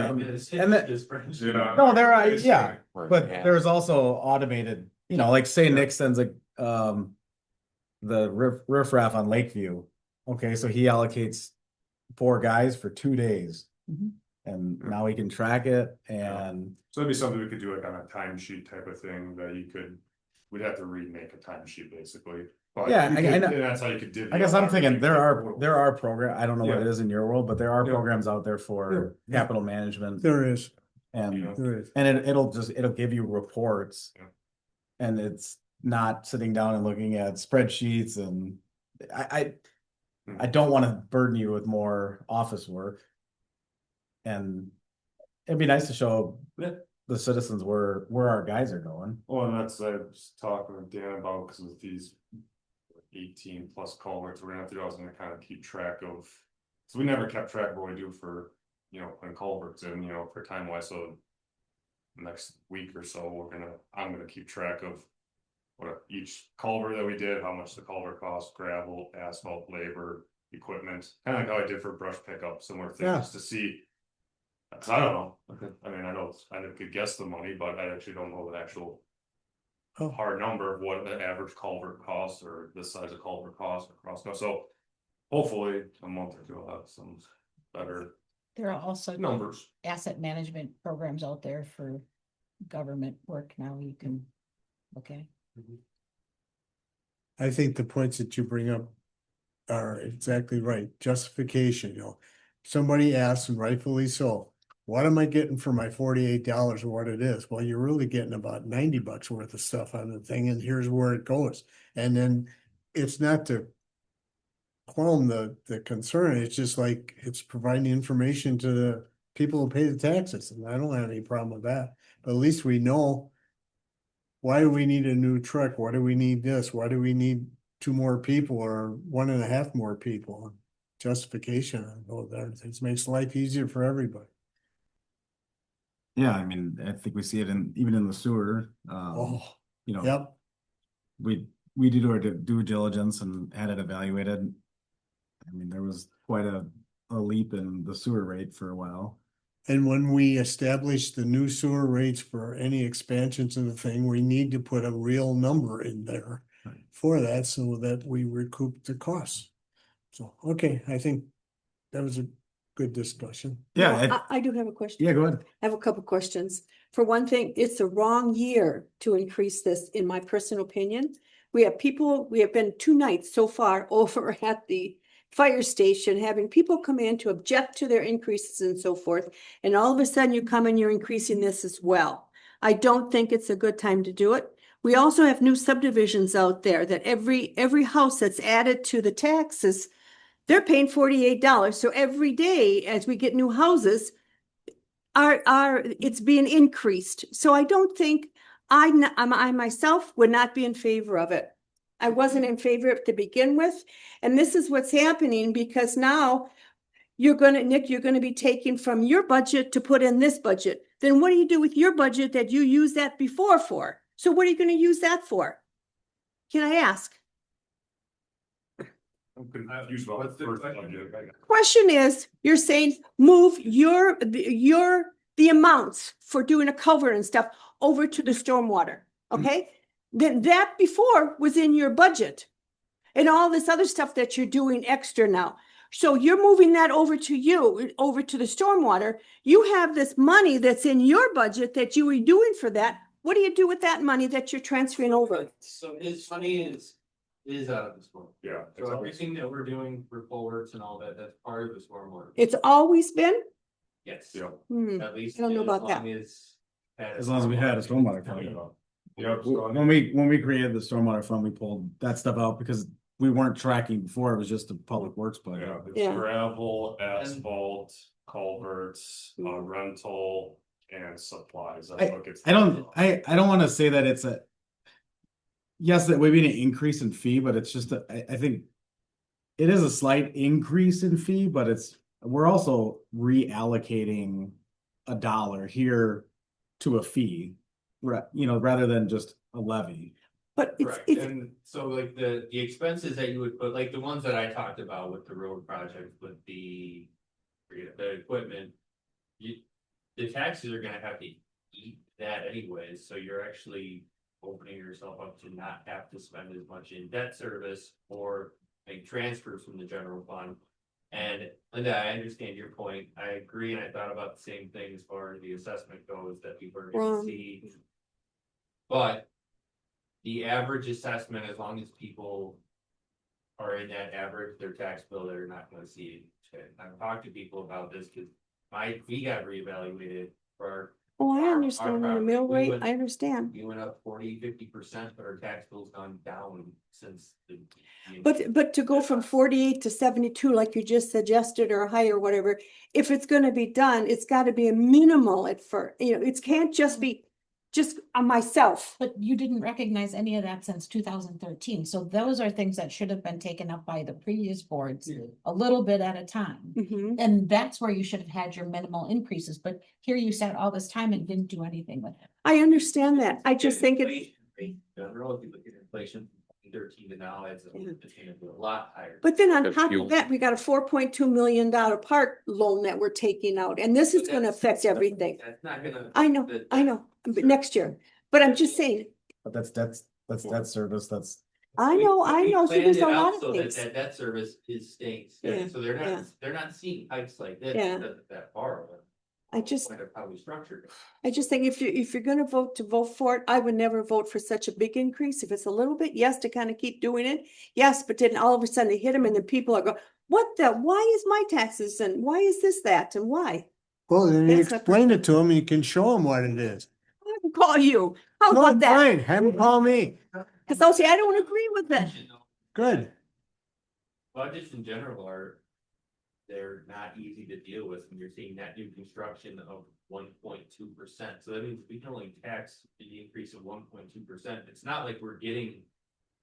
there are, yeah, but there's also automated, you know, like say Nick sends a, the riffraff on Lakeview. Okay, so he allocates 4 guys for 2 days. Mhm. And now we can track it and, So it'd be something we could do like on a timesheet type of thing that we'd have to remake a timesheet basically. But Yeah, you I could- know. and that's how you could divvy I guess up I'm thinking everything. there are program, I don't know what it Yeah. is in your world, but there are Yeah. programs out there for Yeah. capital management. There is, And, there is. and it'll give you reports. Yeah. And it's not sitting down and looking at spreadsheets and I don't wanna burden you with more office work. And it'd be nice to show Yeah. the citizens where our guys are going. Well, and that's, I was talking with Dan about, because with these 18+ culverts, we're gonna have to, I was gonna kind of keep track of. So we never kept track of what we do for, putting culverts in, for time wise, so. Next week or so, I'm gonna keep track of. What each culvert that we did, how much the culvert cost, gravel, asphalt, labor, equipment, kind of like how I did for brush pickup, similar thing, Yeah. just to see. Cause I don't know, I mean, I could guess the money, but I actually don't know the actual. Oh. Hard number of what the average culvert costs or the size of culvert costs across, so. Hopefully, a month or two, I'll have some better There are also numbers. asset management programs out there for government work now you can look at. I think the points that you bring up are exactly right. Justification, somebody asks, and rightfully so, what am I getting for my $48 or what it is? Well, you're really getting about $90 worth of stuff on the thing, and here's where it goes. And then it's not to qualm the concern, it's just like, it's providing information to the people who pay the taxes, and I don't have any problem with that. But at least we know, why do we need a new truck? Why do we need this? Why do we need 2 more people or 1.5 more people? Justification on both things makes life easier for everybody. Yeah, I mean, I think we see it even in the sewer. Oh, You know, yep. we did our due diligence and had it evaluated. I mean, there was quite a leap in the sewer rate for a while. And when we establish the new sewer rates for any expansions of the thing, we need to put a real number in there Right. for that so that we recoup the costs. So, okay, I think that was a good discussion. Yeah, Well, I do have a question. yeah, go ahead. I have a couple questions. For one thing, it's the wrong year to increase this, in my personal opinion. We have been 2 nights so far over at the fire station, having people come in to object to their increases and so forth. And all of a sudden you come and you're increasing this as well. I don't think it's a good time to do it. We also have new subdivisions out there that every house that's added to the taxes, they're paying $48. So every day as we get new houses, it's being increased. So I don't think I myself would not be in favor of it. I wasn't in favor of it to begin with. And this is what's happening because now Nick, you're gonna be taking from your budget to put in this budget. Then what do you do with your budget that you used that before for? So what are you gonna use that for? Can I ask? Question is, you're saying move the amounts for doing a culvert and stuff over to the stormwater, okay? Then that before was in your budget. And all this other stuff that you're doing extra now. So you're moving that over to the stormwater. You have this money that's in your budget that you were doing for that. What do you do with that money that you're transferring over? So his money is out of the storm. Yeah. So everything that we're doing for culverts and all that, that's part of the stormwater. It's always been? Yes. Yeah. At least. I don't know about that. As long as we had a stormwater fund. Yep. When we created the stormwater fund, we pulled that stuff out because we weren't tracking before. It was just a public works budget. Yeah, it's Yeah. gravel, asphalt, culverts, rental and supplies. That's what gets. I don't want to say that it's yes, that would be an increase in fee, but it's just I think it is a slight increase in fee, but we're also reallocating $1 here to a fee, rather than just a levy. But Correct, it's, and so like the expenses that you would put, like the ones that I talked about with the road project, with the equipment. The taxes are gonna have to eat that anyways, so you're actually opening yourself up to not have to spend as much in debt service or make transfers from the general fund. And Linda, I understand your point. I agree, and I thought about the same thing as far as the assessment goes that people are gonna see. But the average assessment, as long as people are in that average, their tax bill, they're not gonna see it. I've talked to people about this because we got reevaluated for. I understand the mill We rate, went- I understand. We went up 40-50%, but our tax bill's gone down since the. But to go from 48 to 72, like you just suggested, or higher, whatever, if it's gonna be done, it's gotta be a minimal at first, it can't just be just on myself. But you didn't recognize any of that since 2013. So those are things that should have been taken up by the previous boards a little bit at a time. Mhm. And that's where you should have had your minimal increases, but here you sat all this time and didn't do anything with it. I understand that. I just think it's, Inflation rate, general, if you look at inflation from 13 to now, it's gonna be a lot higher. but then on That's top fuel. of that, we got a $4.2 million park loan that we're taking out, and this is gonna affect everything. That's not gonna. I know, but next year, but I'm just saying, But that's debt service. That's I know, so planned there's it a out lot of so things. that debt service is staying Yeah, steady, so yeah. they're not seeing hikes like this, Yeah. that far. But I just might have probably structured it. think if you're gonna vote for it, I would never vote for such a big increase. If it's a little bit, yes, to kind of keep doing it. Yes, but then all of a sudden they hit them and then people are going, why is my taxes and why is this, that, and why? Well, then you That's my explain it to them, and you can show them what it is. I can call you. How No, about that? fine, have them call me. Cause they'll say, I don't agree with that. Good. Budgets in general they're not easy to deal with when you're seeing that new construction of 1.2%. So that means we can only tax the increase of 1.2%. It's not like we're getting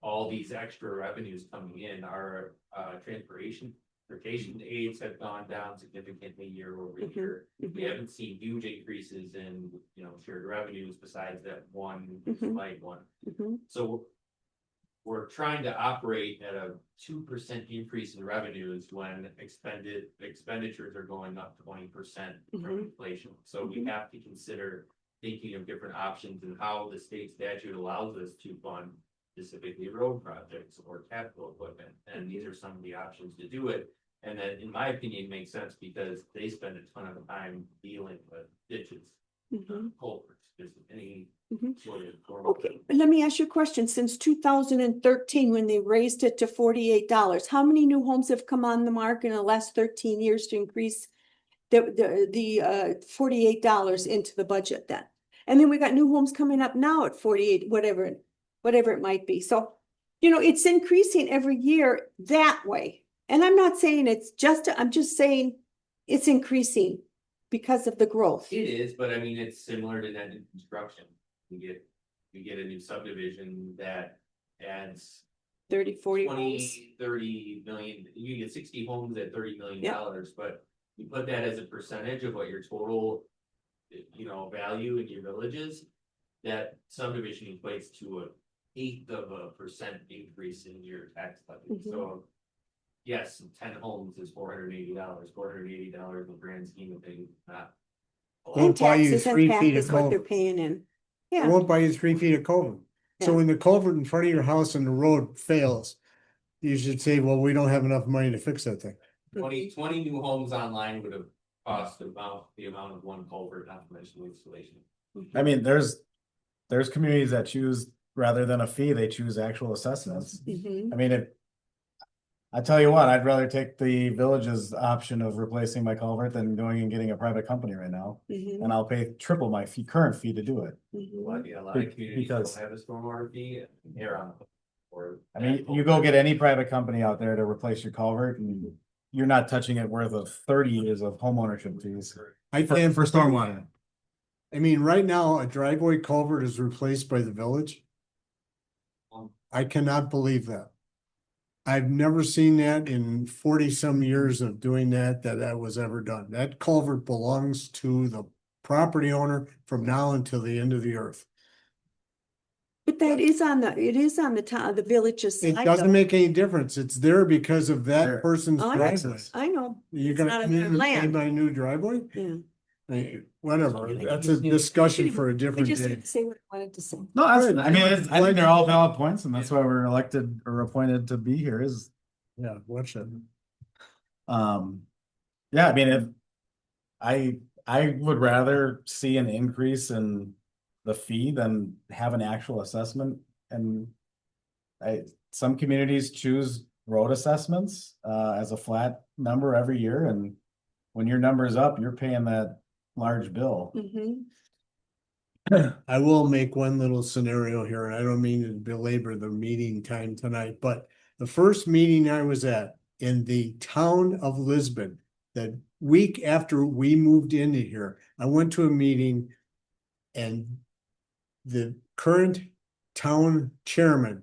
all these extra revenues coming in. Our transportation aids have gone down significantly year over year. We haven't seen huge increases in, shared revenues besides that one slight one. So we're trying to operate at a 2% increase in revenues when expenditures are going up 20% from inflation. So we have to consider thinking of different options and how the state statute allows us to fund specifically road projects or capital equipment. And these are some of the options to do it. And that, in my opinion, makes sense because they spend a ton of time dealing with ditches, culverts, just any sort of. Okay, but let me ask you a question. Since 2013, when they raised it to $48, how many new homes have come on the market in the last 13 years to increase the $48 into the budget then? And then we got new homes coming up now at 48, whatever it might be. So, it's increasing every year that way. And I'm not saying I'm just saying it's increasing because of the growth. It is, but I mean, it's similar to net new construction. We get a new subdivision that adds 30, 40 homes. 20, 30 million, you get 60 homes at $30 million, but you put that as a percentage of what your total, value in your villages, that subdivision equates to 1/8% increase in your tax budget. So yes, 10 homes is $480. $480 in the grand scheme of things, not. Won't buy you 3 feet of What they're culvert. paying in. It Yeah, won't buy you 3 feet of culvert. So Yeah. when the culvert in front of your house and the road fails, you should say, well, we don't have enough money to fix that thing. 20 new homes online would have cost about the amount of one culvert, not to mention installation. I mean, there's communities that choose, rather than a fee, they choose actual assessments. I mean, I tell you what, I'd rather take the village's option of replacing my culvert than going and getting a private company right now. And I'll pay triple my current fee to do it. Well, a lot of communities Because- don't have a stormwater fee, and they're on. Or I mean, you go get any private company out there to replace your culvert and you're not touching it worth of 30 years of homeownership fees I for can't, stormwater. I mean, right now, a driveway culvert is replaced by the village. I cannot believe that. I've never seen that in 40-some years of doing that was ever done. That culvert belongs to the property owner from now until the end of the earth. But it is on the town, the village's It side doesn't though. make any difference. It's there because of that There. person's I know. driveway. I know, You're It's gonna not come on in their and pay land. my new driveway? yeah. Whatever, that's a discussion for a We different just day. need to say what I wanted to say. No, that's, Good. I mean, I think they're all valid points and that's why we're elected or appointed to be here is, Yeah, watch that. yeah, I mean, if I would rather see an increase in the fee than have an actual assessment. And some communities choose road assessments as a flat number every year, and when your number is up, you're paying that large bill. I will make one little scenario here, and I don't mean to belabor the meeting time tonight, but the first meeting I was at in the town of Lisbon, the week after we moved into here, I went to a meeting and the current town chairman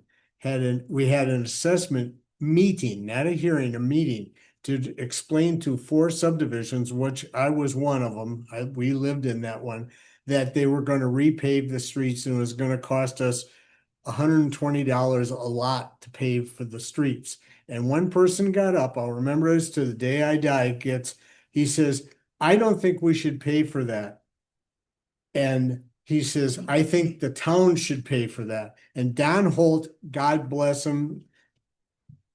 we had an assessment meeting, not a hearing, a meeting to explain to 4 subdivisions, which I was one of them. We lived in that one, that they were going to repave the streets and it was going to cost us $120 a lot to pave for the streets. And one person got up, I'll remember this to the day I die, he says, I don't think we should pay for that. And he says, I think the town should pay for that. And Don Holt, God bless him,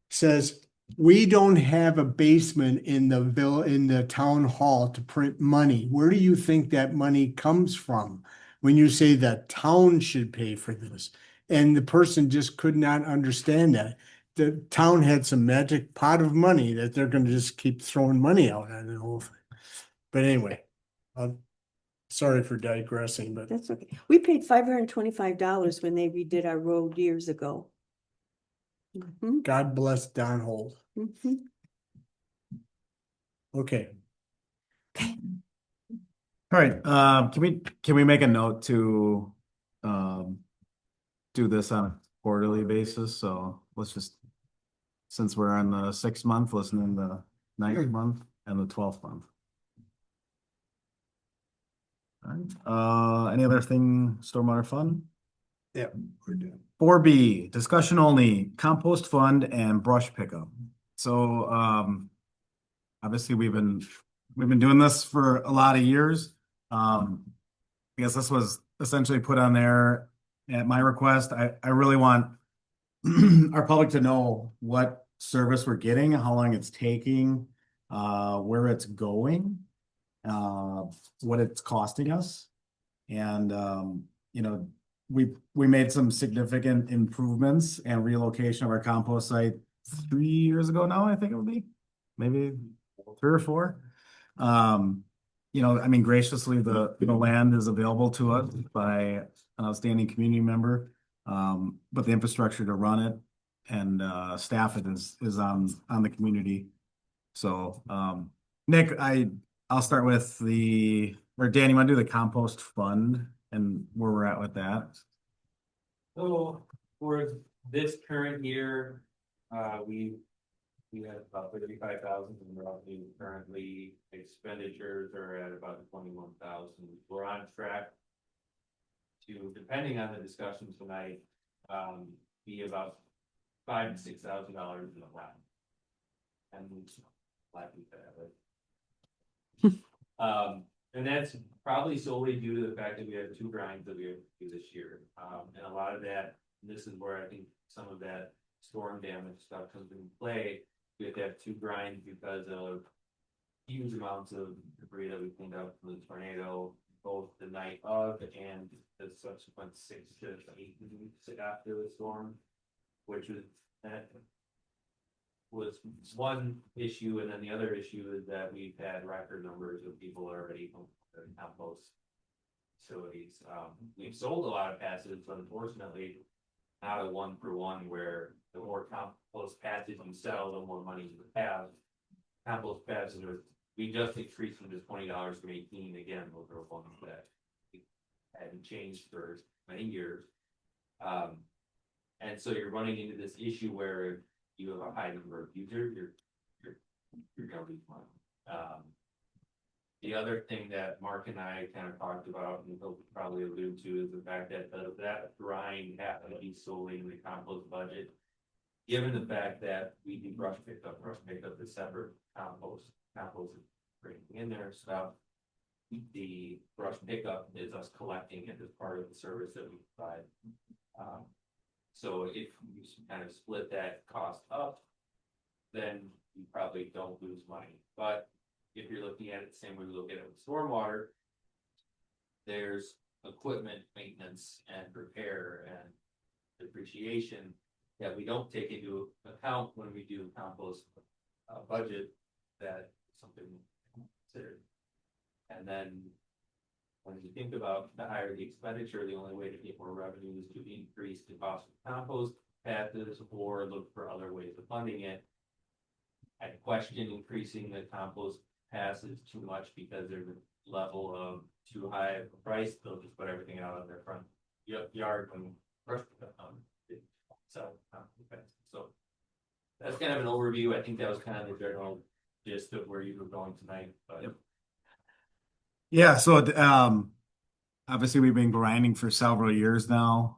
says, we don't have a basement in the town hall to print money. Where do you think that money comes from when you say that town should pay for this? And the person just could not understand that. the town had some magic pot of money that they're gonna just keep throwing money out on the whole thing. But anyway, sorry for digressing, but That's okay. We paid $525 when they redid our road years ago. Mhm, God bless Don Holt. mhm. Okay, All right, can we make a note to, do this on a quarterly basis? So let's just, since we're on the 6th month, listen in the 9th month and the 12th month. All right, any other thing, stormwater fund? yeah, we're done. 4B, discussion only, compost fund and brush pickup. So, obviously we've been doing this for a lot of years. I guess this was essentially put on there at my request. I really want our public to know what service we're getting, how long it's taking, where it's going, what it's costing us. And, we made some significant improvements and relocation of our compost site 3 years ago now, I think it would be, maybe 3 or 4. I mean, graciously, the land is available to us by an outstanding community member. But the infrastructure to run it and staff it is on the community. So, Nick, I'll start with or Dan, you want to do the compost fund and where we're at with that? So for this current year, we had about 35,000 and roughly currently expenditures are at about 21,000. We're on track to, depending on the discussion tonight, be about $5,000 to $6,000 in the line. And likely to have it. And that's probably solely due to the fact that we have 2 grinds that we have to do this year. And a lot of that, this is where I think some of that storm damage stuff comes into play. We have to have 2 grinds because of huge amounts of debris that we cleaned up from the tornado, both the night of and the subsequent 6 to 8 weeks after the storm, which was one issue. And then the other issue is that we've had record numbers of people already home to compost facilities. We've sold a lot of passes, but unfortunately not a 1-for-1 where the more compost passes you sell, the more money you have. Compost passes we just increased them to $20 from 18. Again, those are ones that hadn't changed for many years. And so you're running into this issue where you have a high number of users, you're gonna lose money. The other thing that Mark and I kind of talked about, and he'll probably allude to, is the fact that that grind happened to be solely in the compost budget. Given the fact that we do brush pickup is separate, compost is bringing in their stuff. The brush pickup is us collecting it as part of the service that we provide. So if you kind of split that cost up, then you probably don't lose money. But if you're looking at it the same way we look at it with stormwater, there's equipment maintenance and repair and depreciation that we don't take into account when we do compost budget. That is something considered. And then when you think about the higher the expenditure, the only way to get more revenue is to increase the cost of compost passes or look for other ways of funding it. I question increasing the compost passes too much because there's a level of too high of a price. They'll just put everything out on their front yard when brush so that's kind of an overview. I think that was kind of the general gist of where you were going tonight. But Yep. Yeah, so obviously we've been grinding for several years now.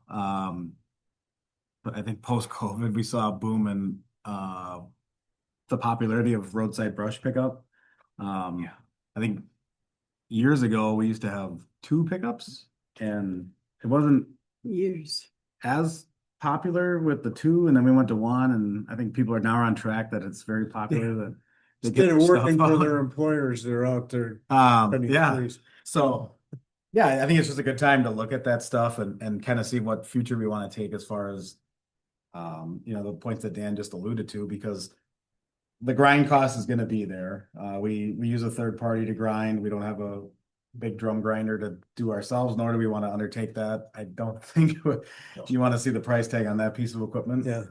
But I think post-COVID we saw a boom in the popularity of roadside brush pickup. I think years ago we used to have 2 pickups and it wasn't Years. as popular with the 2, and then we went to 1, and I think people are now on track that it's very popular that they Instead get of their working stuff for out. their employers, they're out there. Yeah. trees. So, yeah, I think it's just a good time to look at that stuff and kind of see what future we want to take as far as The points that Dan just alluded to, because the grind cost is gonna be there. We use a third party to grind. We don't have a big drum grinder to do ourselves, nor do we want to undertake that. I don't think, do you want to see the price tag on that piece of equipment? Yeah,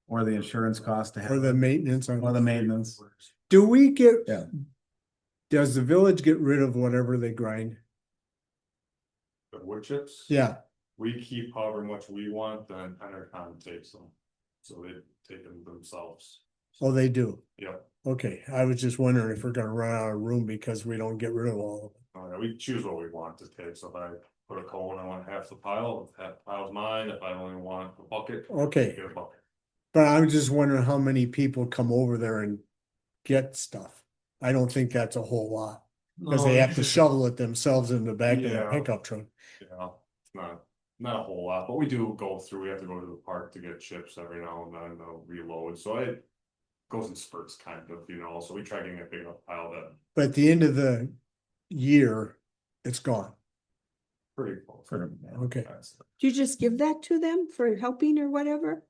Or the insurance cost to have, or the maintenance on. or the maintenance? Do we get? Yeah. Does the village get rid of whatever they grind? The wood chips? Yeah, We keep however much we want, then Enercon takes them. So they take them themselves. oh, they do. Yep. Okay, I was just wondering if we're gonna run out of room because we don't get rid of all of We choose what we want to take. So if I put a cone, I want half the pile, if half the pile's mine, if I only want a bucket. it. Okay, Get a bucket. but I'm just wondering how many people come over there and get stuff. I don't think that's a whole lot, because they have to shovel it themselves in the back of the Yeah. pickup truck. Yeah, it's not a whole lot, but we do go through, we have to go to the park to get chips every now and then, they'll reload, so it goes in spurts kind of, so we try getting a big enough pile that But at the end of the year, it's gone. pretty close. Okay. Do you just give that to them for helping or whatever?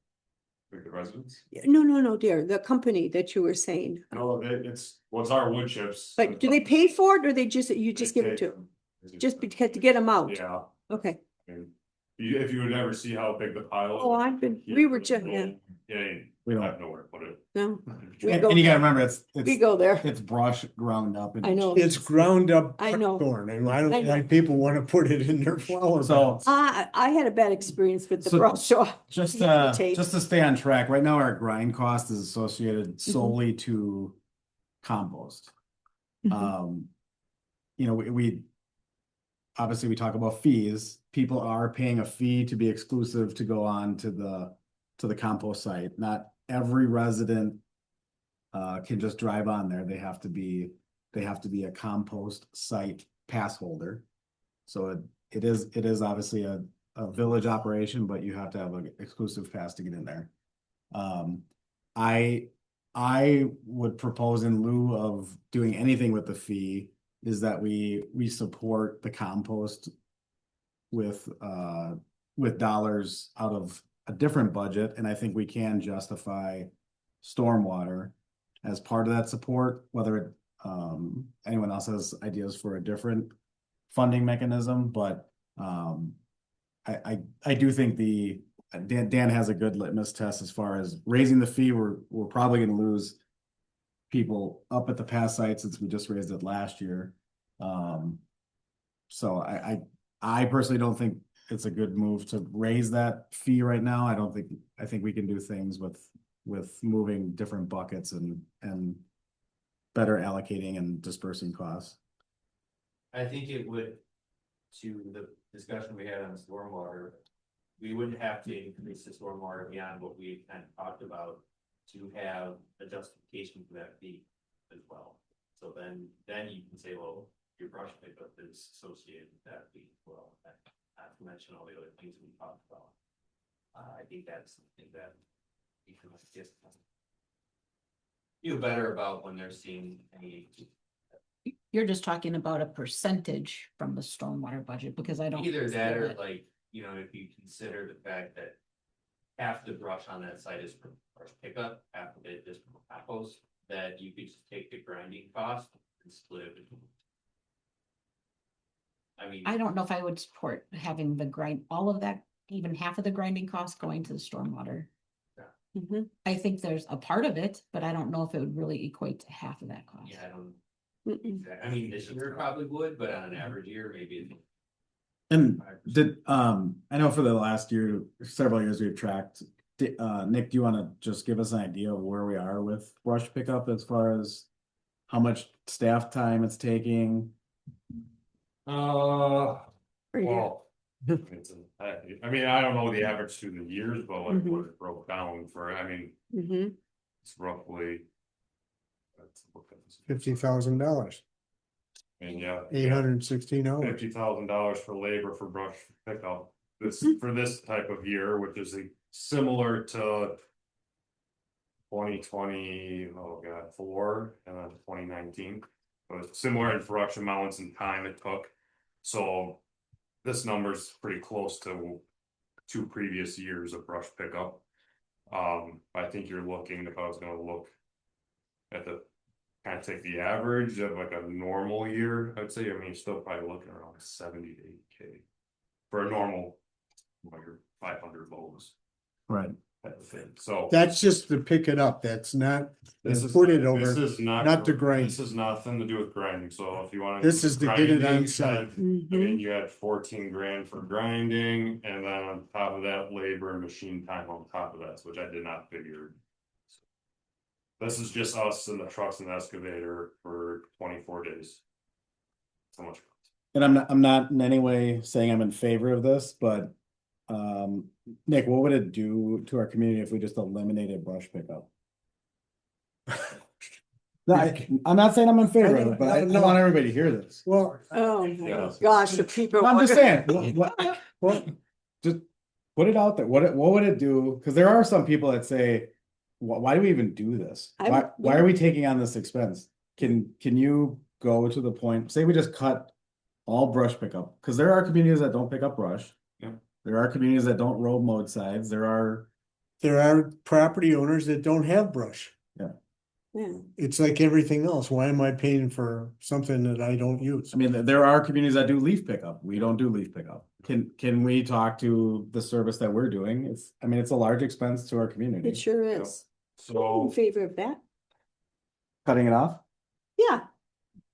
Like the residents? No, dear, the company that you were saying. No, it's our wood chips. But do they pay for it or you just give it to them? Just because to get them out? Yeah, Okay. I mean, if you would ever see how big the pile is. Oh, we were just, yeah, Yeah, We I don't. have nowhere to put it. no, We And go you gotta there. remember, we go there. it's brush ground up. I know. It's ground up I know. buckthorn, and I I don't know. like people wanna put it in their flower So- beds. I had a bad experience with the So, brush, so. Just The tape. just to stay on track, right now our grind cost is associated Mm-hmm. solely to compost. Mhm. We obviously we talk about fees. People are paying a fee to be exclusive to go on to the compost site. Not every resident can just drive on there. They have to be a compost site pass holder. So it is obviously a village operation, but you have to have an exclusive pass to get in there. I would propose, in lieu of doing anything with the fee, is that we support the compost with dollars out of a different budget, and I think we can justify stormwater as part of that support, whether anyone else has ideas for a different funding mechanism, but I do think Dan has a good litmus test as far as raising the fee. We're probably gonna lose people up at the pass site since we just raised it last year. So I personally don't think it's a good move to raise that fee right now. I think we can do things with moving different buckets and better allocating and dispersing costs. I think it would, to the discussion we had on stormwater, we wouldn't have to increase the stormwater beyond what we kind of talked about to have a justification for that fee as well. So then you can say, well, your brush pickup is associated with that fee as well, not to mention all the other things we talked about. I think that's something that you can just feel better about when they're seeing any. You're just talking about a percentage from the stormwater budget, because I don't. Either that feel or like, if you consider the fact that half the brush on that site is from brush pickup, half of it is from compost, that you could just take the grinding cost and split it between. I mean, I don't know if I would support having all of that, even half of the grinding cost going to the stormwater. Mhm. I think there's a part of it, but I don't know if it would really equate to half of that cost. yeah, I don't, Mm-mm. I mean, this year probably would, but on an average year, maybe it's. And 5%. I know for the last year, several years we've tracked, Nick, do you want to just give us an idea of where we are with brush pickup as far as how much staff time it's taking? Or you- Well, I mean, I don't know the average through the years, but like Mhm. what it broke down for, I mean, Mhm. it's roughly. $50,000, And yeah. 816 hours. $50,000 for labor for brush pickup. For this type of year, which is similar to 2020, 4 and then 2019. But similar in production amounts and time it took. So this number's pretty close to 2 previous years of brush pickup. I think you're looking, if I was gonna look at the, kind of take the average of like a normal year, I'd say, I mean, you're still probably looking around 70 to 80K. For a normal, like your 500 loads Right. type of thing, so. That's just to pick it up. That's not, This is, put it this over. is not. not to grind. This is nothing to do with grinding, so if you wanna. This is to get it on grinding, site. I mean, you had 14 grand for grinding, and then on top of that, labor and machine time on top of that, which I did not figure. This is just us and the trucks and the excavator for 24 days. So much. And I'm not in any way saying I'm in favor of this, but Nick, what would it do to our community if we just eliminated brush pickup? No, I'm not saying I'm in favor of it, but I want everybody to hear this. Well, Oh Yeah. my gosh, the people. I'm just saying, what, just put it out there. What would it do? Because there are some people that say, why do we even do this? Why are we taking on this expense? Can you go to the point, say we just cut all brush pickup? Because there are communities that don't pick up brush. Yeah. There are communities that don't roll mowed sides. There are property owners that don't have brush. Yeah. It's like everything else. Why am I paying for something that I don't use? I mean, there are communities that do leaf pickup. We don't do leaf pickup. Can we talk to the service that we're doing? It's a large expense to our community. It sure is. In So, favor of that. Cutting it off? Yeah.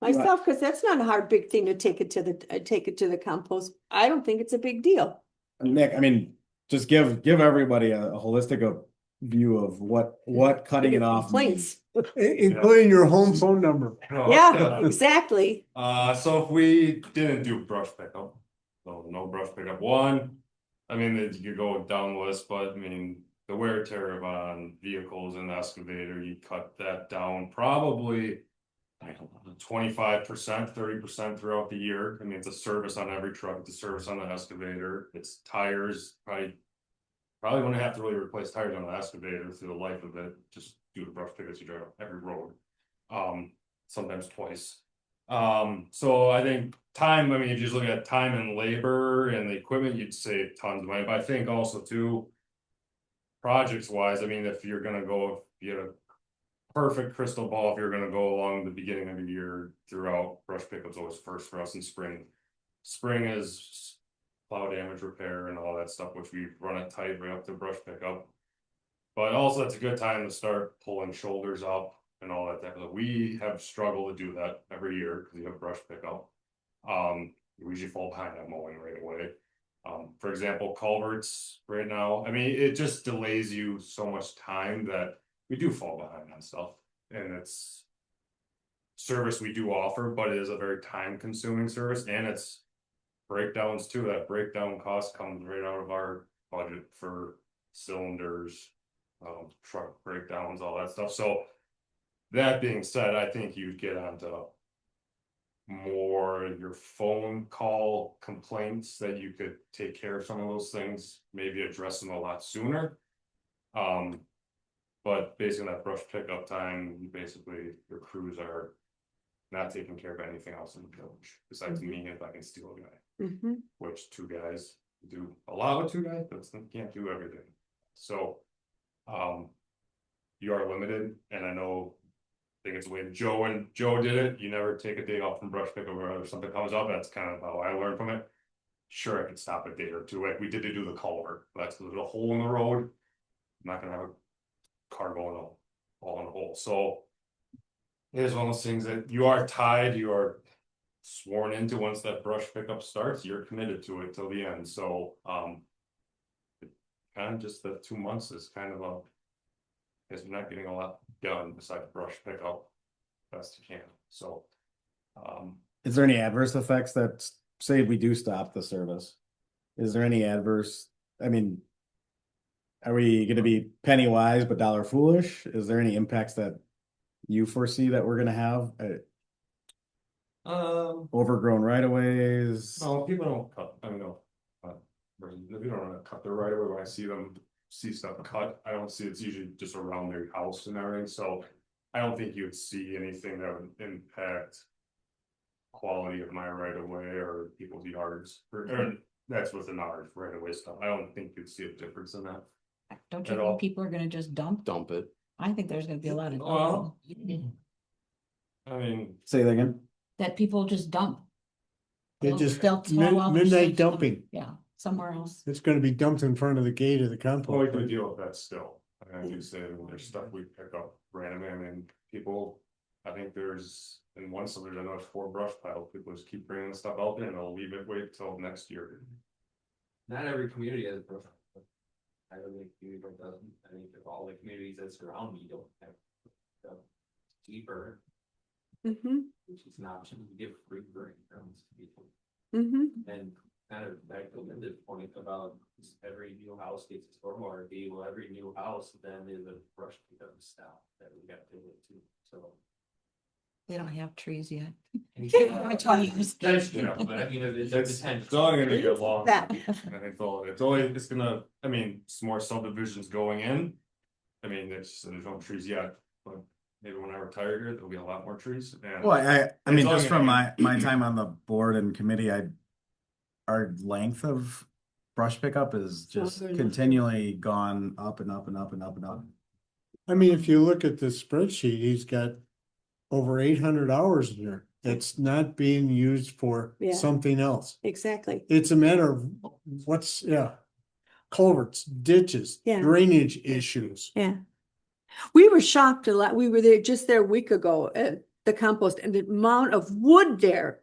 Myself, because that's not a hard, big thing to take it to the compost. I don't think it's a big deal. Nick, I mean, just give everybody a holistic view of what cutting it off means. Complaints. Including your home phone number. Yeah, exactly. So if we didn't do brush pickup, so no brush pickup, one, I mean, you could go down the list, but I mean, the wear and tear on vehicles and the excavator, you cut that down probably. I don't know, 25%, 30% throughout the year. I mean, it's a service on every truck, it's a service on the excavator, it's tires, probably wouldn't have to really replace tires on the excavator through the life of it, just do the brush pickups you drive on every road. Sometimes twice. So I think time, I mean, if you just look at time and labor and the equipment, you'd save tons of money, but I think also too. Projects wise, I mean, if you're gonna go, if you had a perfect crystal ball, if you're gonna go along the beginning of the year throughout, brush pickup's always first for us in spring. Spring is plow damage repair and all that stuff, which we run it tight right up to brush pickup. But also it's a good time to start pulling shoulders up and all that. We have struggled to do that every year because you have brush pickup. We usually fall behind on mowing right away. For example, culverts right now, I mean, it just delays you so much time that we do fall behind on stuff, and it's service we do offer, but it is a very time consuming service, and it's breakdowns too. That breakdown cost comes right out of our budget for cylinders, truck breakdowns, all that stuff. So that being said, I think you'd get onto more your phone call complaints that you could take care of some of those things, maybe address them a lot sooner. But based on that brush pickup time, basically your crews are not taking care of anything else in the village besides me if I can steal a guy. Which 2 guys do a lot with 2 guys, but can't do everything. So you are limited, and I know I think it's the way Joe did it. You never take a day off from brush pickup or something comes up. That's kind of how I learned from it. Sure, I could stop a day or two. Like we did to do the culvert. That's there's a hole in the road. I'm not gonna have a car going all in the hole. So it is one of those things that you are tied, you are sworn into. Once that brush pickup starts, you're committed to it till the end. So kind of just the 2 months is kind of a, because we're not getting a lot done besides brush pickup best you can. So is there any adverse effects that say we do stop the service? Is there any adverse, I mean, are we gonna be penny wise but dollar foolish? Is there any impacts that you foresee that we're gonna have? Overgrown right of ways? no, people don't cut. I mean, no, we don't want to cut their right away. When I see stuff cut, I don't see it's usually just around their house and everything. So I don't think you would see anything that would impact quality of my right of way or people's yards. Or that's within our right of way stuff. I don't think you'd see a difference in that. Don't you At all. think people are gonna just dump? Dump it. I think there's gonna be a lot of Well- dumping. I mean, Say that again. That people just dump. They They'll- just they'll throw all their midnight stuff, dumping. Yeah, somewhere else. It's gonna be dumped in front of the gate of the well, we compost. can deal with that still. I do say that there's stuff we pick up randomly. I mean, people, I think there's, in one subdivision, there's 4 brush piles. People just keep bringing stuff out there and they'll leave it, wait till next year. Not every community has a brush pile. I don't think community doesn't, I think if all the communities that surround me don't have. stuff Cheaper, Mhm, which is an option, we give free burning grounds to people. mhm. And kind of back to Linda's point about every new house gets a stormwater fee, well, every new house then is a brush pickup stop that we got to get to, so. They don't have trees yet. That's true, but I mean, it's a It's potential. only gonna get long. That. I think it's only, it's gonna, I mean, it's more subdivisions going in. I mean, there's no trees yet, but maybe when I retire here, there'll be a lot more trees and. Well, I mean, It's just only from gonna my time on the board and committee, our length of brush pickup is just Longer and continually gone up and up and up and up and up. I mean, if you look at the spreadsheet, he's got over 800 hours in there. That's not being used for Yeah. something else. Exactly. It's a matter of what's, culverts, ditches, Yeah. drainage issues. Yeah. We were shocked a lot. We were there just there a week ago at the compost and the amount of wood there.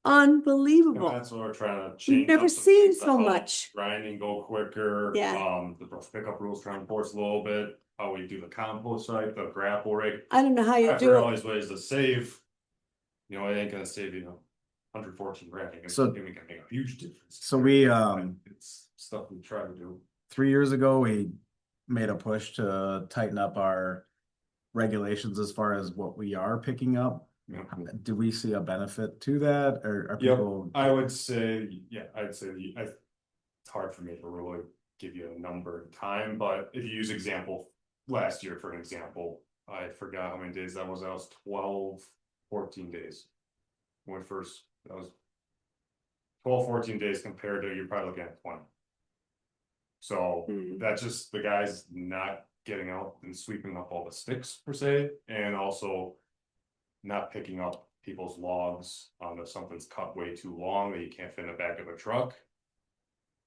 Unbelievable. That's what we're trying to change. Never up some seen things to so help much. Grinding go quicker. Yeah. The brush pickup rules trying to enforce a little bit, how we do the compost site, the grapple rate. I don't know how you I do figure all it. these ways to save. You know, it ain't gonna save, 114 grand. It's So- gonna make a huge difference. So we, It's stuff we try to do. 3 years ago, we made a push to tighten up our regulations as far as what we are picking up. Yeah. Do we see a benefit to that, or are Yep, people? I would say, I'd say it's hard for me to really give you a number in time, but if you use last year, for an example, I forgot how many days that was 12, 14 days. When first, that was 12, 14 days compared to, you're probably looking at 20. So Mhm. that's just the guys not getting out and sweeping up all the sticks per se, and also not picking up people's logs if something's cut way too long that you can't fit in the back of a truck.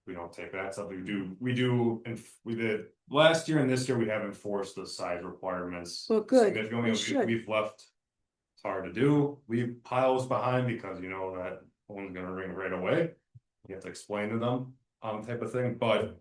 We don't take that stuff. We did last year and this year, we have enforced the size requirements. Well, good. Significantly. We should. We've left. It's hard to do. Leave piles behind because you know that phone's gonna ring right away. You have to explain to them, type of thing, but,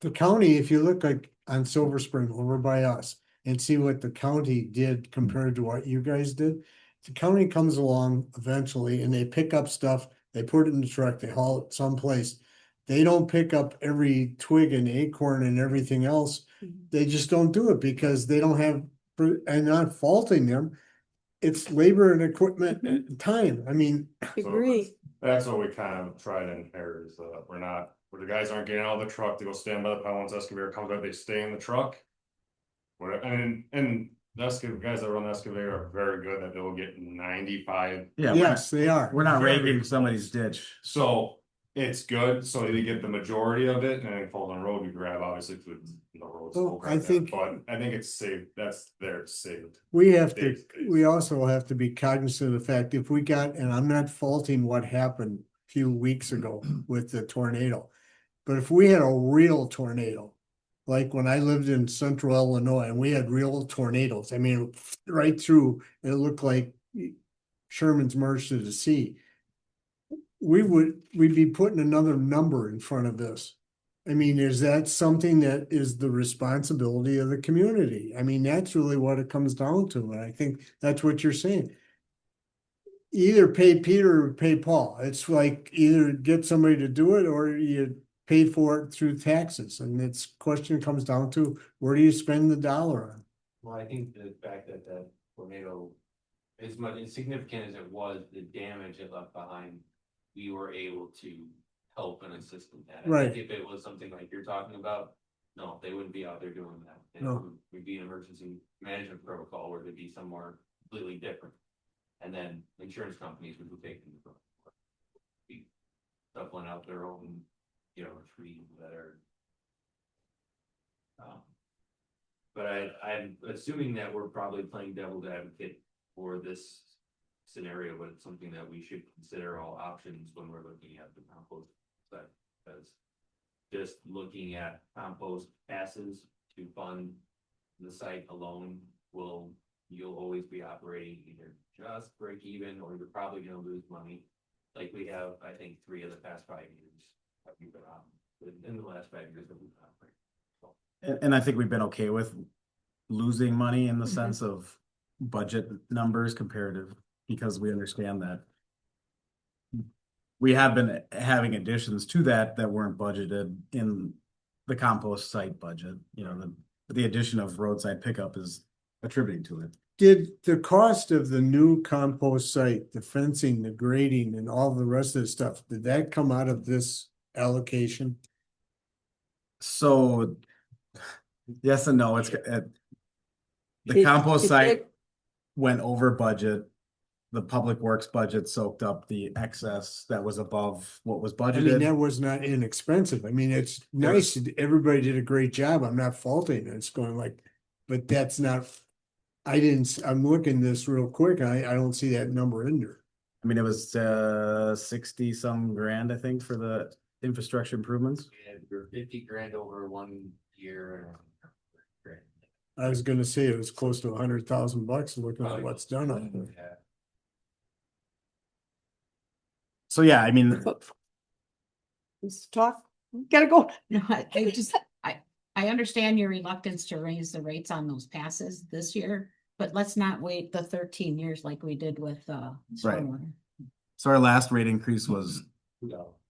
The county, if you look like on Silver Spring over by us and see what the county did compared to what you guys did. The county comes along eventually and they pick up stuff, they put it in the truck, they haul it someplace. They don't pick up every twig and acorn and everything else. Mhm. They just don't do it because they don't have, and not faulting them. It's labor and equipment and time. I mean, Agree. that's what we kind of try to inherit is where the guys aren't getting out of the truck, they go stand by the pile once excavator comes out, they stay in the truck. Whatever, and the guys that run the excavator are very good that they'll get 95. Yeah, yes, they are. we're not Very raking close. somebody's ditch. So it's good, so you get the majority of it, and then it falls on the road, you grab obviously through the roads. Well, we'll grab I that, think- But I think it's saved, that's there saved. We have to, Days, days. we also have to be cognizant of the fact if we got, and I'm not faulting what happened a few weeks ago with the tornado. But if we had a real tornado, like when I lived in central Illinois and we had real tornadoes, I mean, right through, it looked like Sherman's March to the Sea. We'd be putting another number in front of this. I mean, is that something that is the responsibility of the community? I mean, that's really what it comes down to, and I think that's what you're saying. Either pay Peter or pay Paul. It's like either get somebody to do it or you pay for it through taxes, and it's question comes down to where do you spend the dollar on? Well, I think the fact that that tornado, as much as significant as it was, the damage it left behind, we were able to help and assist with that. I Right. think if it was something like you're talking about, no, they wouldn't be out there doing that. It No. would be an emergency management protocol where it'd be somewhere completely different. And then insurance companies would be taking the be doubling out their own, trees that are But I'm assuming that we're probably playing devil's advocate for this scenario, but it's something that we should consider all options when we're looking at the compost side. Because just looking at compost passes to fund the site alone you'll always be operating either just break even or you're probably gonna lose money. Like we have, I think, 3 of the past 5 years that we've been on, in the last 5 years that we've been operating. So, And I think we've been okay with losing money in the Mhm. sense of budget numbers comparative, because we understand that we have been having additions to that weren't budgeted in the compost site budget, you know, the addition of roadside pickup is attributing to it. Did the cost of the new compost site, the fencing, the grading and all the rest of the stuff, did that come out of this allocation? So, yes and no, the It- compost it site did- went over budget. The public works budget soaked up the excess that was above what was I mean, that budgeted. was not inexpensive. I mean, it's nice, everybody did a great job. I'm not faulting it. It's going like, but that's not. I'm looking this real quick. I don't see that number in there. I mean, it was 60 some grand, I think, for the infrastructure improvements. we're 50 grand over 1 year. I was gonna say it was close to $100,000 looking at what's done on it. Yeah. So yeah, I mean, Let's talk, gotta go. No, I understand your reluctance to raise the rates on those passes this year, but let's not wait the 13 years like we did with stormwater. so our last rate increase was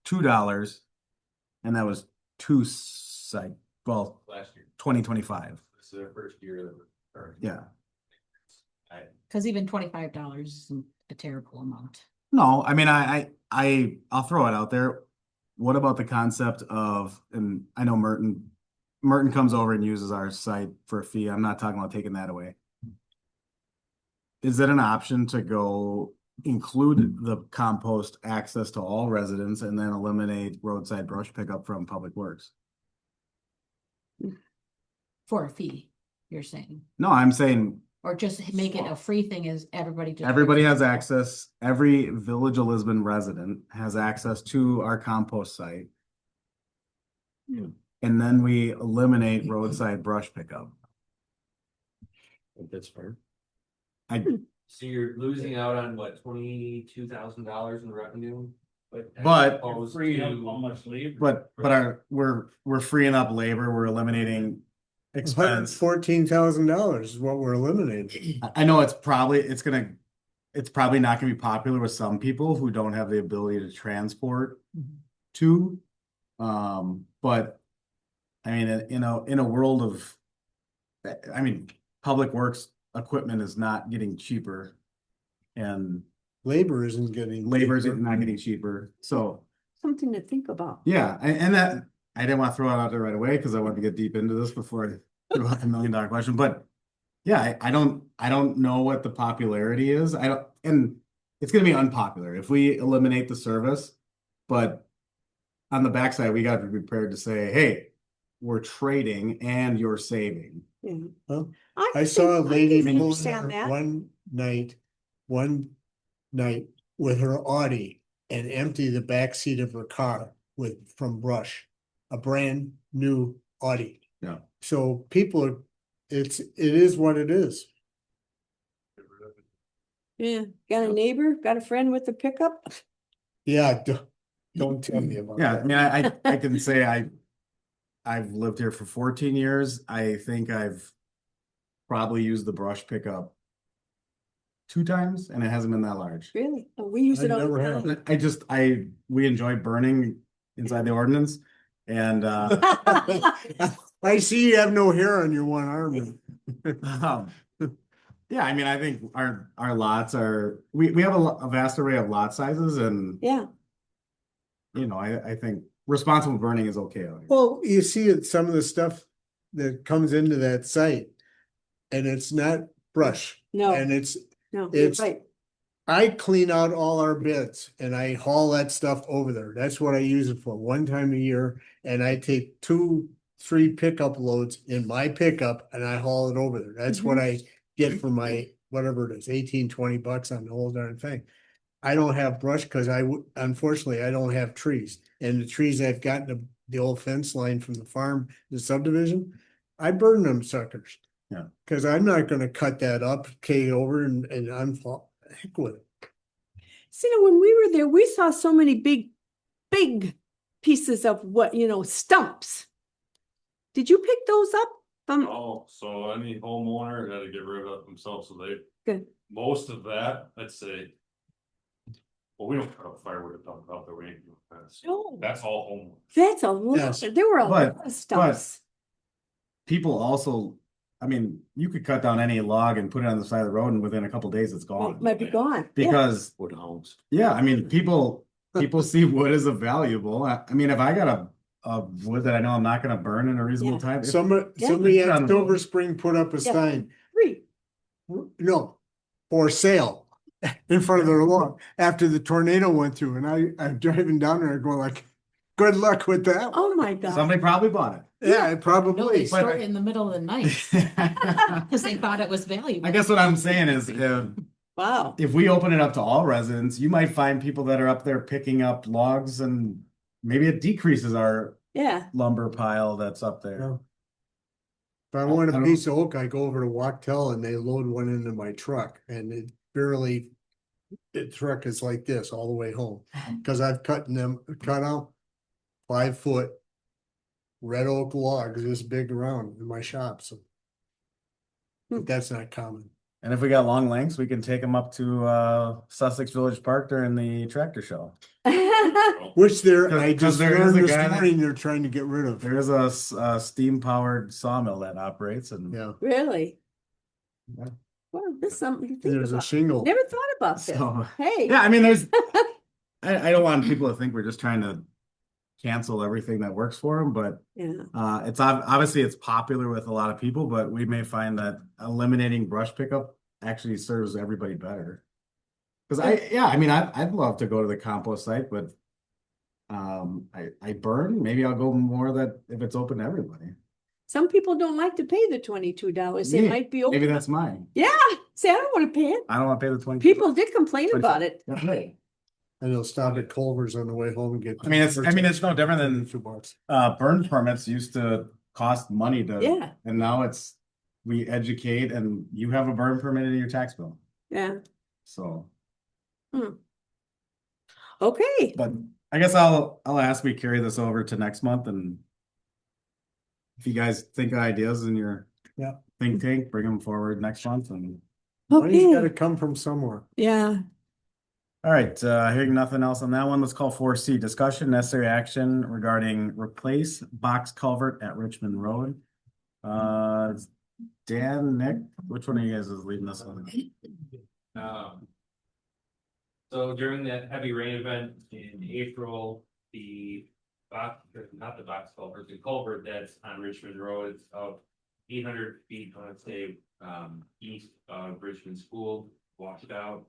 $2, and that was Last year, 2025. this is their first year that we're. Yeah. Cause even $25 isn't a terrible amount. No, I mean, I'll throw it out there. What about the concept of, and I know Merton comes over and uses our site for a fee. I'm not talking about taking that away. Is it an option to go include the compost access to all residents and then eliminate roadside brush pickup from Public Works? For a fee, you're saying, No, I'm saying or just make it a free thing is everybody just. everybody has access. Every Village of Lisbon resident has access to our compost site. And then we eliminate roadside brush pickup. That's fair. So you're losing out on what, $22,000 in revenue? But- opposed Free up to- how much labor. But we're freeing up labor, we're eliminating expense. $14,000 is what we're eliminating. I know it's probably not gonna be popular with some people who don't have the ability to transport to. But I mean, in a world of, I mean, Public Works equipment is not getting cheaper. And Labor isn't getting. labor is cheaper. not getting cheaper, so. Something to think about. Yeah, and that, I didn't want to throw it out there right away because I wanted to get deep into this before I threw out the $1 million question, but. Yeah, I don't know what the popularity is. And it's gonna be unpopular if we eliminate the service. But on the backside, we gotta be prepared to say, hey, we're trading and you're saving. Yeah. Huh? I I can saw a think- I lady can pull understand in that. one night with her Audi and empty the back seat of her car from brush, a brand new Audi. Yeah. So people are, it is what it is. Yeah, got a neighbor, got a friend with a pickup? Yeah, don't tell me about Yeah, I that. mean, I can say I've lived here for 14 years. I think I've probably used the brush pickup 2 times and it hasn't been that large. Really? Oh, we use it I all the never have. time. We enjoy burning inside the ordinance and, I see you have no hair on your one arm. yeah, I mean, I think our lots we have a vast array of lot sizes and, Yeah, you know, I think responsible burning is okay. out here. Well, you see it, some of the stuff that comes into that site. And it's not brush. no, And it's, no, you're it's- right. I clean out all our beds and I haul that stuff over there. That's what I use it for, one time a year. And I take 2 3 pickup loads in my pickup and I haul it over there. That's what I get for my, whatever it is, 18-20 bucks on the whole darn thing. I don't have brush because unfortunately, I don't have trees. And the trees I've gotten the old fence line from the farm, the subdivision, I burn them suckers. Yeah. Cause I'm not gonna cut that up, K over and unfall, heck with it. See, when we were there, we saw so many big pieces of what, stumps. Did you pick those up? Oh, so any homeowner had to get rid of themselves, so they. Good. Most of that, I'd say. Well, we don't cut up firewood at dump out there, we ain't doing that. No. That's all homeowners. That's a lot, Yes. there were a But- lot of stumps. People also, I mean, you could cut down any log and put it on the side of the road and within a couple days it's gone. Might be gone. Yeah. Because, Wood homes. yeah, I mean, people see wood as a valuable. I mean, if I got a wood that I know I'm not gonna burn in a reasonable Yeah. time. Somebody Put it on at the Silver road. Spring put up a Yeah. sign, Free. no, for sale. In front of their lawn after the tornado went through and I'm driving down there going like, good luck with that. Oh, my God. Somebody probably bought Yeah, No, probably. they store it in the middle of the night it. because they thought it was valuable. I guess what I'm saying is, Wow. if we open it up to all residents, you might find people that are up there picking up logs and maybe it decreases our Yeah. lumber pile that's up there. Yeah. If I want I a don't- piece of oak, I go over to Wachtel and they load one into my truck and it barely. The truck is like this all the way home, cause I've cut out 5 foot. Red oak logs this big around in my shop, so. But that's not common. And if we got long lengths, we can take them up to Sussex Village Park during the tractor show. Which I 'Cause just there is learned a this guy that- morning they're trying to get rid of. There is a steam powered sawmill that operates and Yeah, Really? Yeah. Well, this is something to think there's a about. shingle. Never thought about this. so, Hey. yeah, I mean, I don't want people to think we're just trying to cancel everything that works for them, but Yeah. it's obviously it's popular with a lot of people, but we may find that eliminating brush pickup actually serves everybody better. Because I mean, I'd love to go to the compost site, but I burn. Maybe I'll go more that if it's open to everybody. Some people don't like to pay the $22. They Me. might be Maybe open. that's mine. Yeah. Say, I don't want to pay it. I don't want to pay the 20. People did complain 25. about it. Yeah. And they'll stop at Culver's on the way home and get. I mean, it's no different than $2. burn permits used to cost money to, Yeah. and now we educate and you have a burn permit in your tax bill. Yeah. So, Okay. but I guess I'll ask we carry this over to next month and if you guys think of ideas in your Yeah. think tank, bring them forward next month and Money's Okay. gotta come from somewhere. Yeah. all right, hearing nothing else on that one, let's call 4C, discussion necessary action regarding replace box culvert at Richmond Road. Dan, Nick, which one of you guys is leading this one? So during that heavy rain event in April, not the box culvert, the culvert that's on Richmond Road, it's of 800 feet, I would say, east of Richmond School, washed out.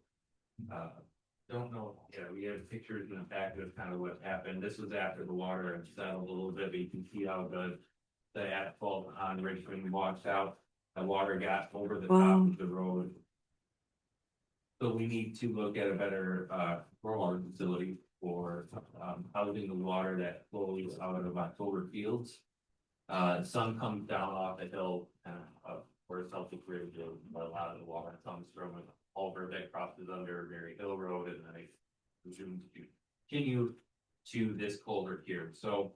Don't know, yeah, we have pictures in the back of kind of what happened. This was after the water had settled a little bit, but you can see how the asphalt on Richmond washed out. The water got over the top Wow. of the road. So we need to look at a better stormwater facility for housing the water that flows out of October Fields. The sun comes down off the hill kind of where Celtic Ridge is, but a lot of the water comes from a culvert that crosses under Mary Hill Road and then I presume to continue to this culvert here. So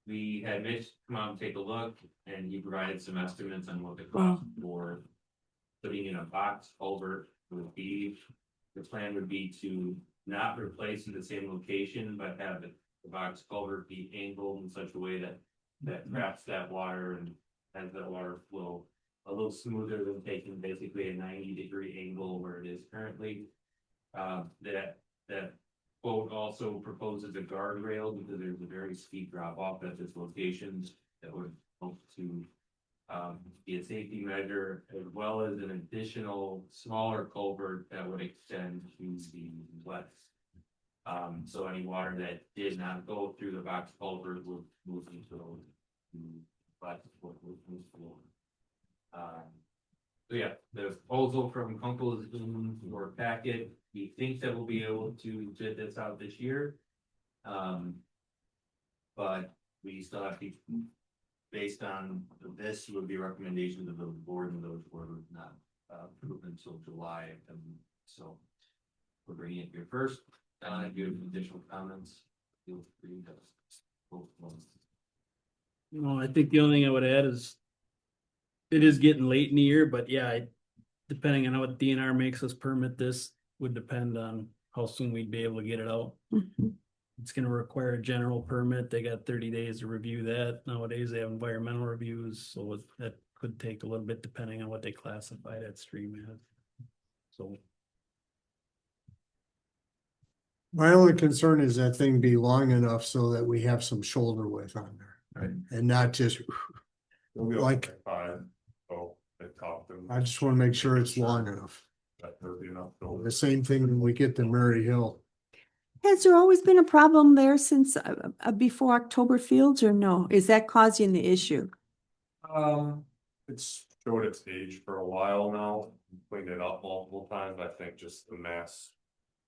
we had Mitch come out and take a look and he provided some estimates on what the cost for putting in a box culvert would be. The plan would be to not replace in the same location, but have the box culvert be angled in such a way that traps that water and has that water flow a little smoother than taking basically a 90-degree angle where it is currently. That quote also proposes a guardrail because there's a very steep drop off at this location that would help to be a safety measure, as well as an additional smaller culvert that would extend to the west. So any water that did not go through the box culvert would move into but what was useful. So yeah, the proposal from Kunkel is in your packet. We think that we'll be able to bid this out this year. But we still have to, based on this, would be recommendations of the board, and those were not approved until July. And so we're bringing it here first. If you have additional comments, feel free to. No, I think the only thing I would add is it is getting late in the year, but yeah, depending on how DNR makes us permit this would depend on how soon we'd be able to get it out. It's gonna require a general permit. They got 30 days to review that. Nowadays they have environmental reviews, so that could take a little bit depending on what they classify that stream as. So My only concern is that thing be long enough so that we have some shoulder width on there. Right. And not just, It'll be Like- like 5. Oh, they talked to them. I just wanna make sure it's long enough. That there'll be enough. The same thing when we get to Murray Hill. Has there always been a problem there since before October Fields or no? Is that causing the issue? It's showed its age for a while now, cleaned it up multiple times. I think just the mass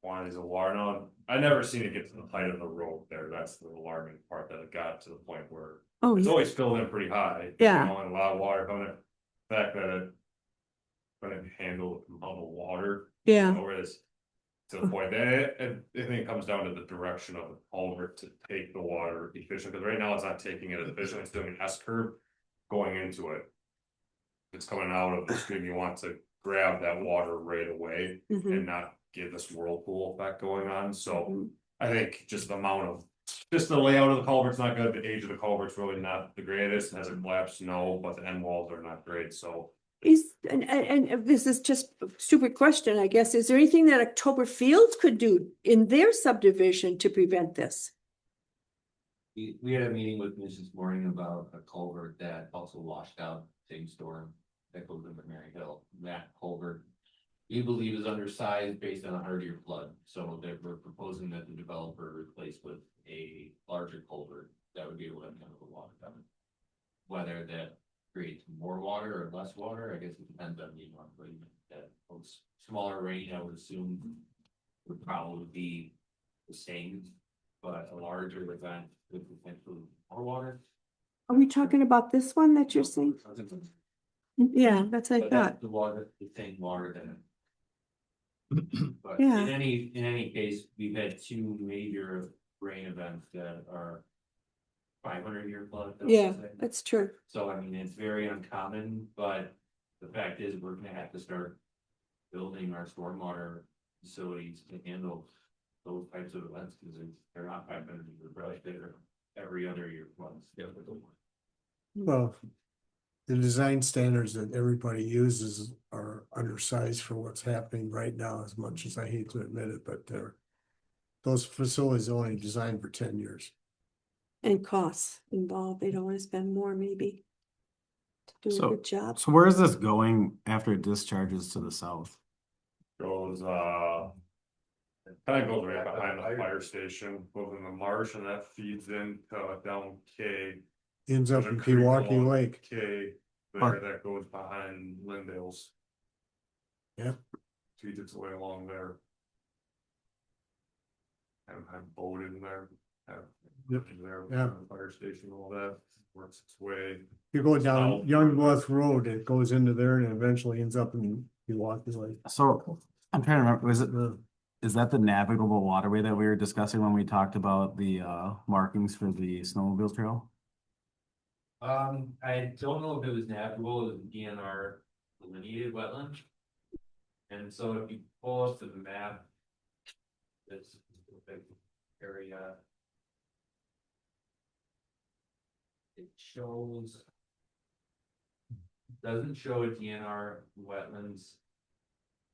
quantities of water. Now, I never seen it get to the height of the road there. That's the alarming part, that it got to the point where Oh, it's always filled in pretty high. Yeah. You know, and a lot of water coming in. The fact that it couldn't handle the amount of water. yeah. You know, where it's to the point that I think it comes down to the direction of the culvert to take the water efficient, because right now it's not taking it efficient, it's doing an S curve going into it. It's coming out of the stream, you want to grab that water right away Mhm. and not get this whirlpool effect going on, so Mhm. I think just the amount of. Just the layout of the culvert's not good, the age of the culvert's really not the greatest, has it collapsed? No, but the end walls are not great, so. And this is just a stupid question, I guess. Is there anything that October Fields could do in their subdivision to prevent this? We had a meeting with Mitch this morning about a culvert that also washed out same storm that goes into Mary Hill. That culvert, we believe, is undersized based on a 100-year flood. So that we're proposing that the developer replace with a larger culvert that would be able to handle the water coming. Whether that creates more water or less water, I guess it depends on the amount of rain. That smaller rain, I would assume, would probably be the same, but a larger event with potentially more water. Are we talking about this one that you're saying? Yeah, that's what I But thought. that's the water, the same water than. But Yeah. in any case, we've had 2 major rain events that are 500-year flood. Yeah, that's true. So I mean, it's very uncommon, but the fact is, we're gonna have to start building our stormwater facilities to handle those types of events, because they're not 500-year, right? They're every other year floods. Well, the design standards that everybody uses are undersized for what's happening right now, as much as I hate to admit it, but those facilities are only designed for 10 years. And costs involved. They don't want to spend more maybe to do a So- good job. So where is this going after it discharges to the south? Goes, kind of goes right behind the fire station, goes in the marsh, and that feeds into down K. Ends up There's a in creek Pewaukee along Lake. K, Huh. there that goes behind Lindale's. Yeah. Feeds its way along there. I've boated in there. Yep. There, Yeah. the fire station, all that, works its way. You go down South. Young Bluff Road, it goes into there and eventually ends up in Pewaukee Lake. So I'm trying to remember, is that the navigable waterway that we were discussing when we talked about the markings for the snowmobile trail? I don't know if it was navigable, it was DNR delineated wetland. And so if you pull up the map, this big area. It shows. Doesn't show a DNR wetlands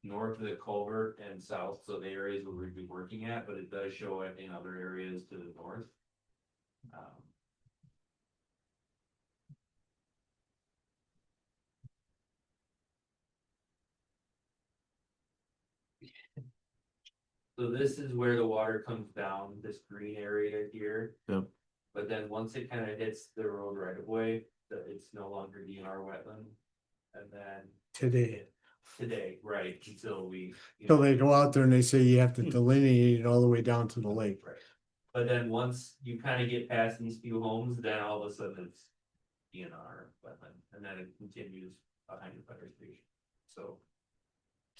north of the culvert and south, so the areas where we'd be working at, but it does show it in other areas to the north. So this is where the water comes down, this green area here. Yep. But then once it kind of hits the road right of way, it's no longer DNR wetland. And then today, right, until we. so they go out there and they say you have to delineate it all the way down to the lake. Right. But then once you kind of get past these few homes, then all of a sudden it's DNR wetland, and then it continues behind the fire station. So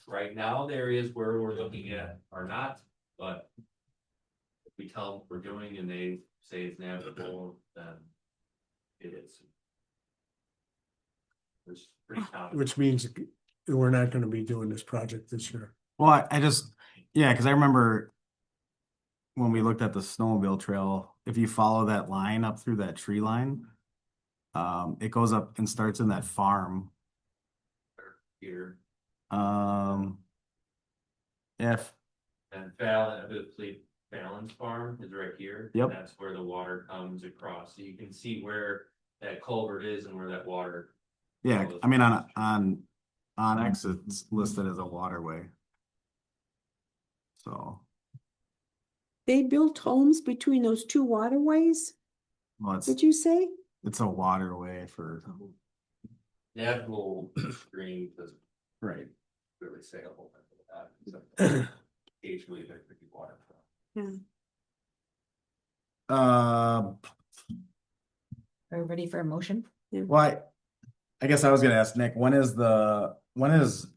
right now, the areas where we're looking at are not, but if we tell them what we're doing and they say it's navigable, then it is. It's pretty common. Which means we're not gonna be doing this project this year. Well, I just, yeah, because I remember when we looked at the snowmobile trail, if you follow that line up through that tree line, it goes up and starts in that farm. Here Um, if, and Fallon's farm is right here. Yep. And that's where the water comes across. So you can see where that culvert is and where that water. yeah, I mean, on X, it's listed as a waterway. So, They built homes between those two waterways, well, did you say? it's a waterway for, Navigable stream doesn't right. really say a whole lot of that. Occasionally there could be water. Yeah. Uh, Are we ready for a motion? well, I guess I was gonna ask Nick, when is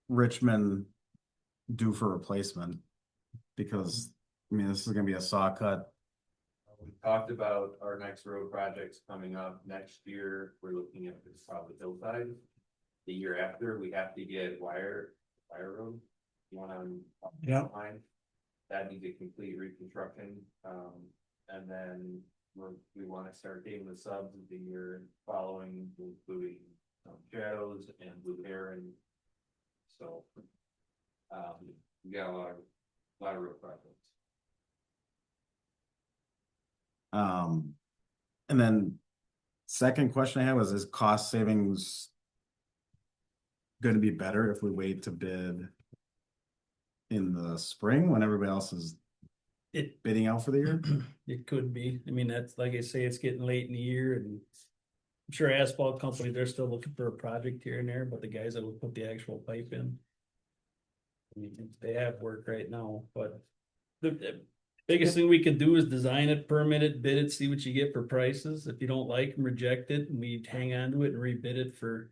Richmond due for replacement? Because, I mean, this is gonna be a saw cut. We talked about our next road projects coming up next year. We're looking at this probably hillside. The year after, we have to get wire road. You want to. Yeah. That needs a complete reconstruction. And then we want to start getting the subs of the year following, including shadows and blue heron. So. We got a lot of road projects. And then second question I had was, is cost savings gonna be better if we wait to bid in the spring when everybody else is It, bidding out for the year? it could be. I mean, that's like I say, it's getting late in the year and I'm sure asphalt company, they're still looking for a project here and there, but the guys that will put the actual pipe in. I mean, they have work right now, but the biggest thing we can do is design it, permit it, bid it, see what you get for prices. If you don't like them, reject it, and we hang on to it and rebid it for.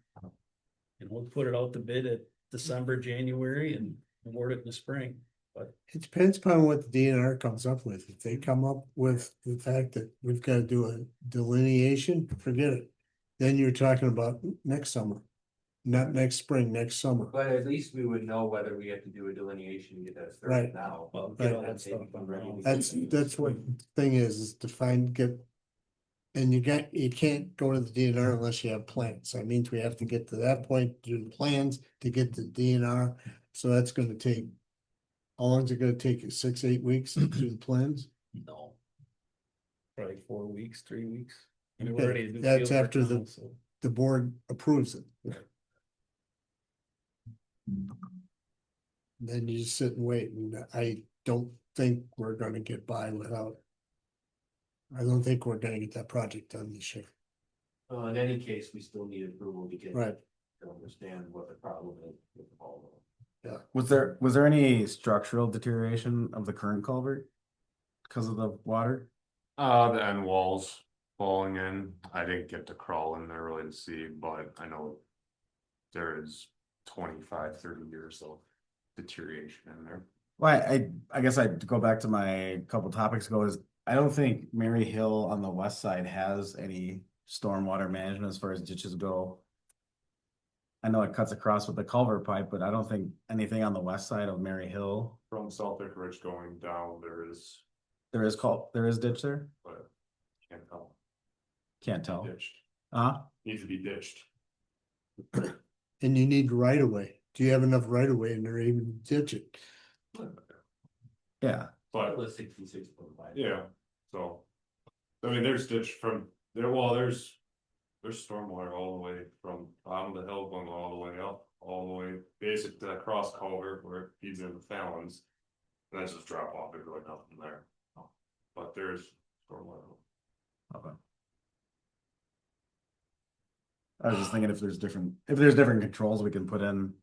And we'll put it out to bid at December, January and award it in the spring, but. It depends upon what the DNR comes up with. If they come up with the fact that we've got to do a delineation, forget it. Then you're talking about next summer, not next spring, next summer. But at least we would know whether we have to do a delineation and get that started Right. now. Well, get all that stuff done now. That's what the thing is to find, get. And you can't go to the DNR unless you have plans. That means we have to get to that point, do the plans to get to DNR. So that's gonna take, how long is it gonna take you? 6, 8 weeks to do the plans? No. Probably 4 weeks, 3 weeks. I mean, we're Okay, ready to do that's field work after now, so. the board approves it. Then you just sit and wait, and I don't think we're gonna get by without. I don't think we're gonna get that project done this year. Well, in any case, we still need approval to get. Right. To understand what the problem is with the ball. Was there any structural deterioration of the current culvert? Because of the water? The end walls falling in. I didn't get to crawl in there really to see, but I know there is 25, 30 years of deterioration in there. Well, I guess I'd go back to my couple topics ago is, I don't think Mary Hill on the west side has any stormwater management as far as ditches go. I know it cuts across with the culvert pipe, but I don't think anything on the west side of Mary Hill. From South Ridge going down, there is, There is ditch there? but can't tell. Can't tell. Ditched, needs to be ditched. And you need right of way. Do you have enough right of way in there even to ditch it? Yeah. But it was 66.5. Yeah, so, I mean, there's ditch from there, well, there's stormwater all the way from bottom of the hill going all the way up, all the way basic to that cross culvert where it feeds into Fallon's. And that's just drop off, there's really nothing there. But there's stormwater. Okay. I was just thinking if there's different controls we can put in.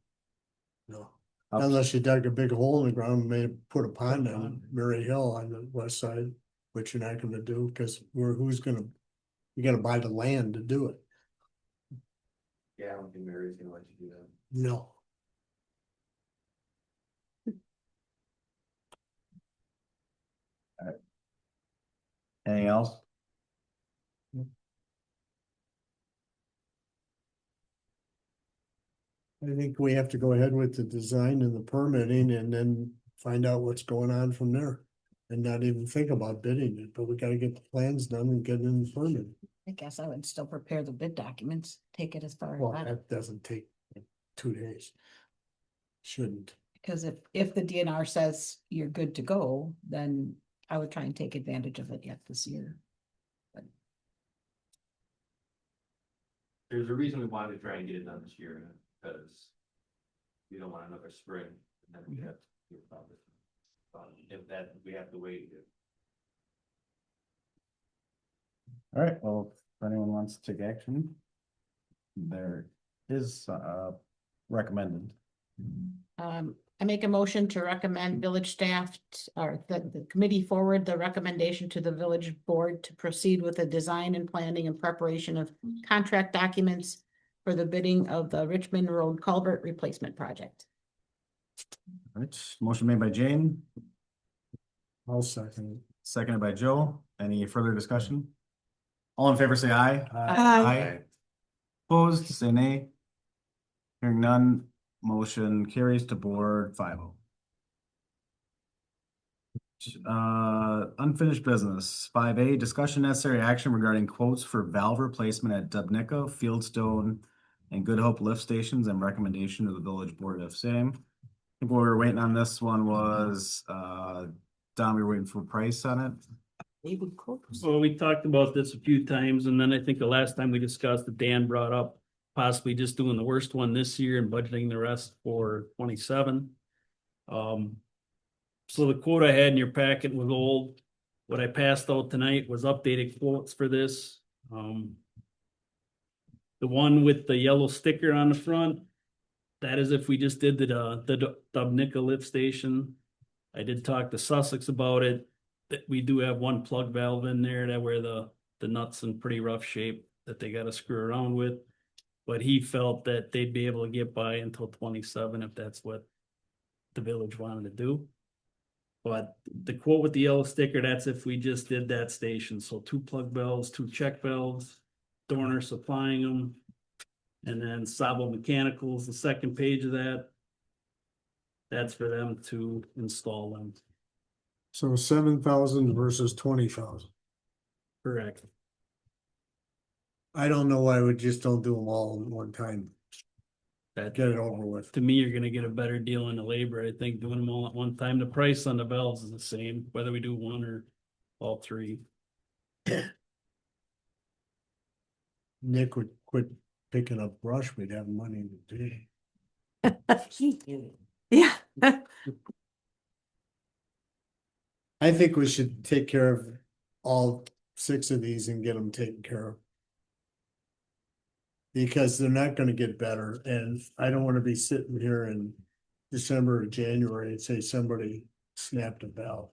No. up- Unless you dug a big hole in the ground and put a pond on Murray Hill on the west side, which you're not gonna do, cause you gotta buy the land to do it. Yeah, I don't think Mary's gonna let you do that. No. Anything else? I think we have to go ahead with the design and the permitting and then find out what's going on from there. And not even think about bidding it, but we gotta get the plans done and get it in the permit. I guess I would still prepare the bid documents, take it as far Well, as that, that doesn't take 2 days. Shouldn't. because if the DNR says you're good to go, then I would try and take advantage of it yet this year. There's a reason we wanted to try and get it done this year, because we don't want another spring, and then we have to do a problem. If that, we have to wait. All right, well, if anyone wants to take action, there is recommended. I make a motion to recommend village staff or the committee forward the recommendation to the village board to proceed with the design and planning and preparation of contract documents for the bidding of the Richmond Road Culvert Replacement Project. All right, motion made by Jane, I'll second seconded by Joe. Any further discussion? All in favor, say aye. Aye. Opposed, say nay. Hearing none, motion carries to board 5-0. Unfinished business, 5A, discussion necessary action regarding quotes for valve replacement at Dubnica, Fieldstone, and Good Hope lift stations and recommendation to the village board of same. I think what we were waiting on this one was, Don, we were waiting for price on it. David Coates. Well, we talked about this a few times, and then I think the last time we discussed it, Dan brought up possibly just doing the worst one this year and budgeting the rest for 27. So the quote I had in your packet was old. What I passed out tonight was updated quotes for this. The one with the yellow sticker on the front, that is if we just did the Dubnica lift station. I did talk to Sussex about it, that we do have one plug valve in there that where the nut's in pretty rough shape that they gotta screw around with. But he felt that they'd be able to get by until 27 if that's what the village wanted to do. But the quote with the yellow sticker, that's if we just did that station. So 2 plug valves, 2 check valves, Dorner supplying them. And then Sabo Mechanicals, the second page of that. That's for them to install them. So 7,000 versus 20,000. Correct. I don't know why we just don't do them all at one time. That, Get it over with. to me, you're gonna get a better deal on the labor. I think doing them all at one time. The price on the valves is the same, whether we do one or all 3. Nick would quit picking up brush, we'd have money to do. Yeah. I think we should take care of all 6 of these and get them taken care of. Because they're not gonna get better, and I don't wanna be sitting here in December or January and say somebody snapped a valve.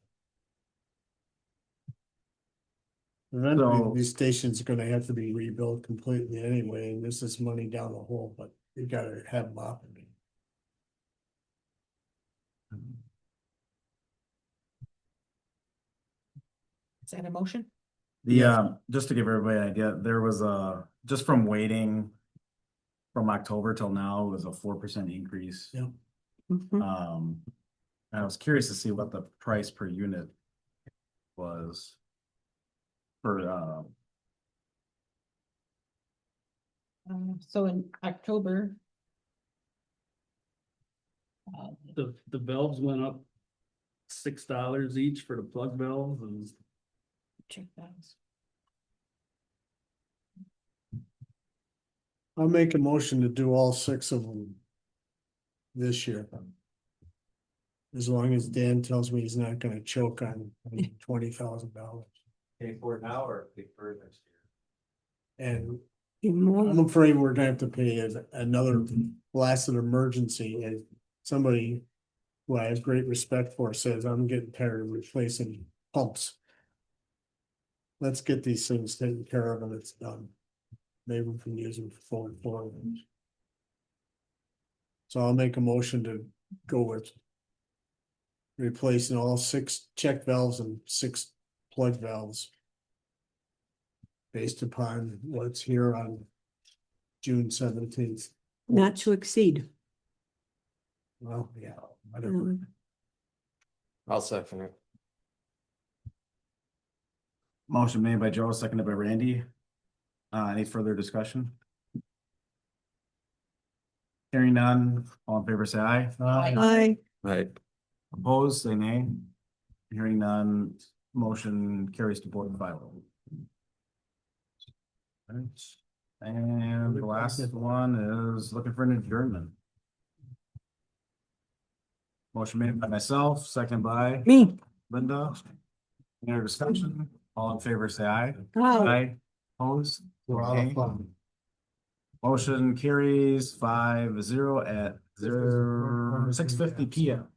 Eventually, So- these stations are gonna have to be rebuilt completely anyway, and this is money down the hole, but you gotta have them operating. Is that a motion? Just to give everybody an idea, there was just from waiting from October till now, it was a 4% increase. Yeah. Mhm. I was curious to see what the price per unit was for, So in October. The valves went up $6 each for the plug valves and Check those. I'll make a motion to do all 6 of them this year. As long as Dan tells me he's not gonna choke on $20,000. Pay for it now or pay for it next year? And I'm afraid we're gonna have to pay another blasted emergency, and somebody who I have great respect for says, I'm getting tired of replacing pumps. Let's get these things taken care of and it's done. Maybe we can use them for going forward. So I'll make a motion to go with replacing all 6 check valves and 6 plug valves based upon what's here on June 17th. Not to exceed. Well, yeah, whatever. I'll second it. Motion made by Joe, seconded by Randy. Any further discussion? Hearing none, all in favor say aye. I, Right. Opposed, say nay. Hearing none, motion carries to board 5-0. Right. And the last one is looking for an adjournment. Motion made by myself, seconded by me. Linda. Any other discussion? All in favor say aye. Aye. Aye. Opposed? A lot of fun. Motion carries 5-0 at 6:50 PM.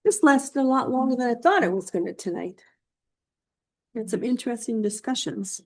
This lasted a lot longer than I thought it was gonna tonight. Had some interesting discussions.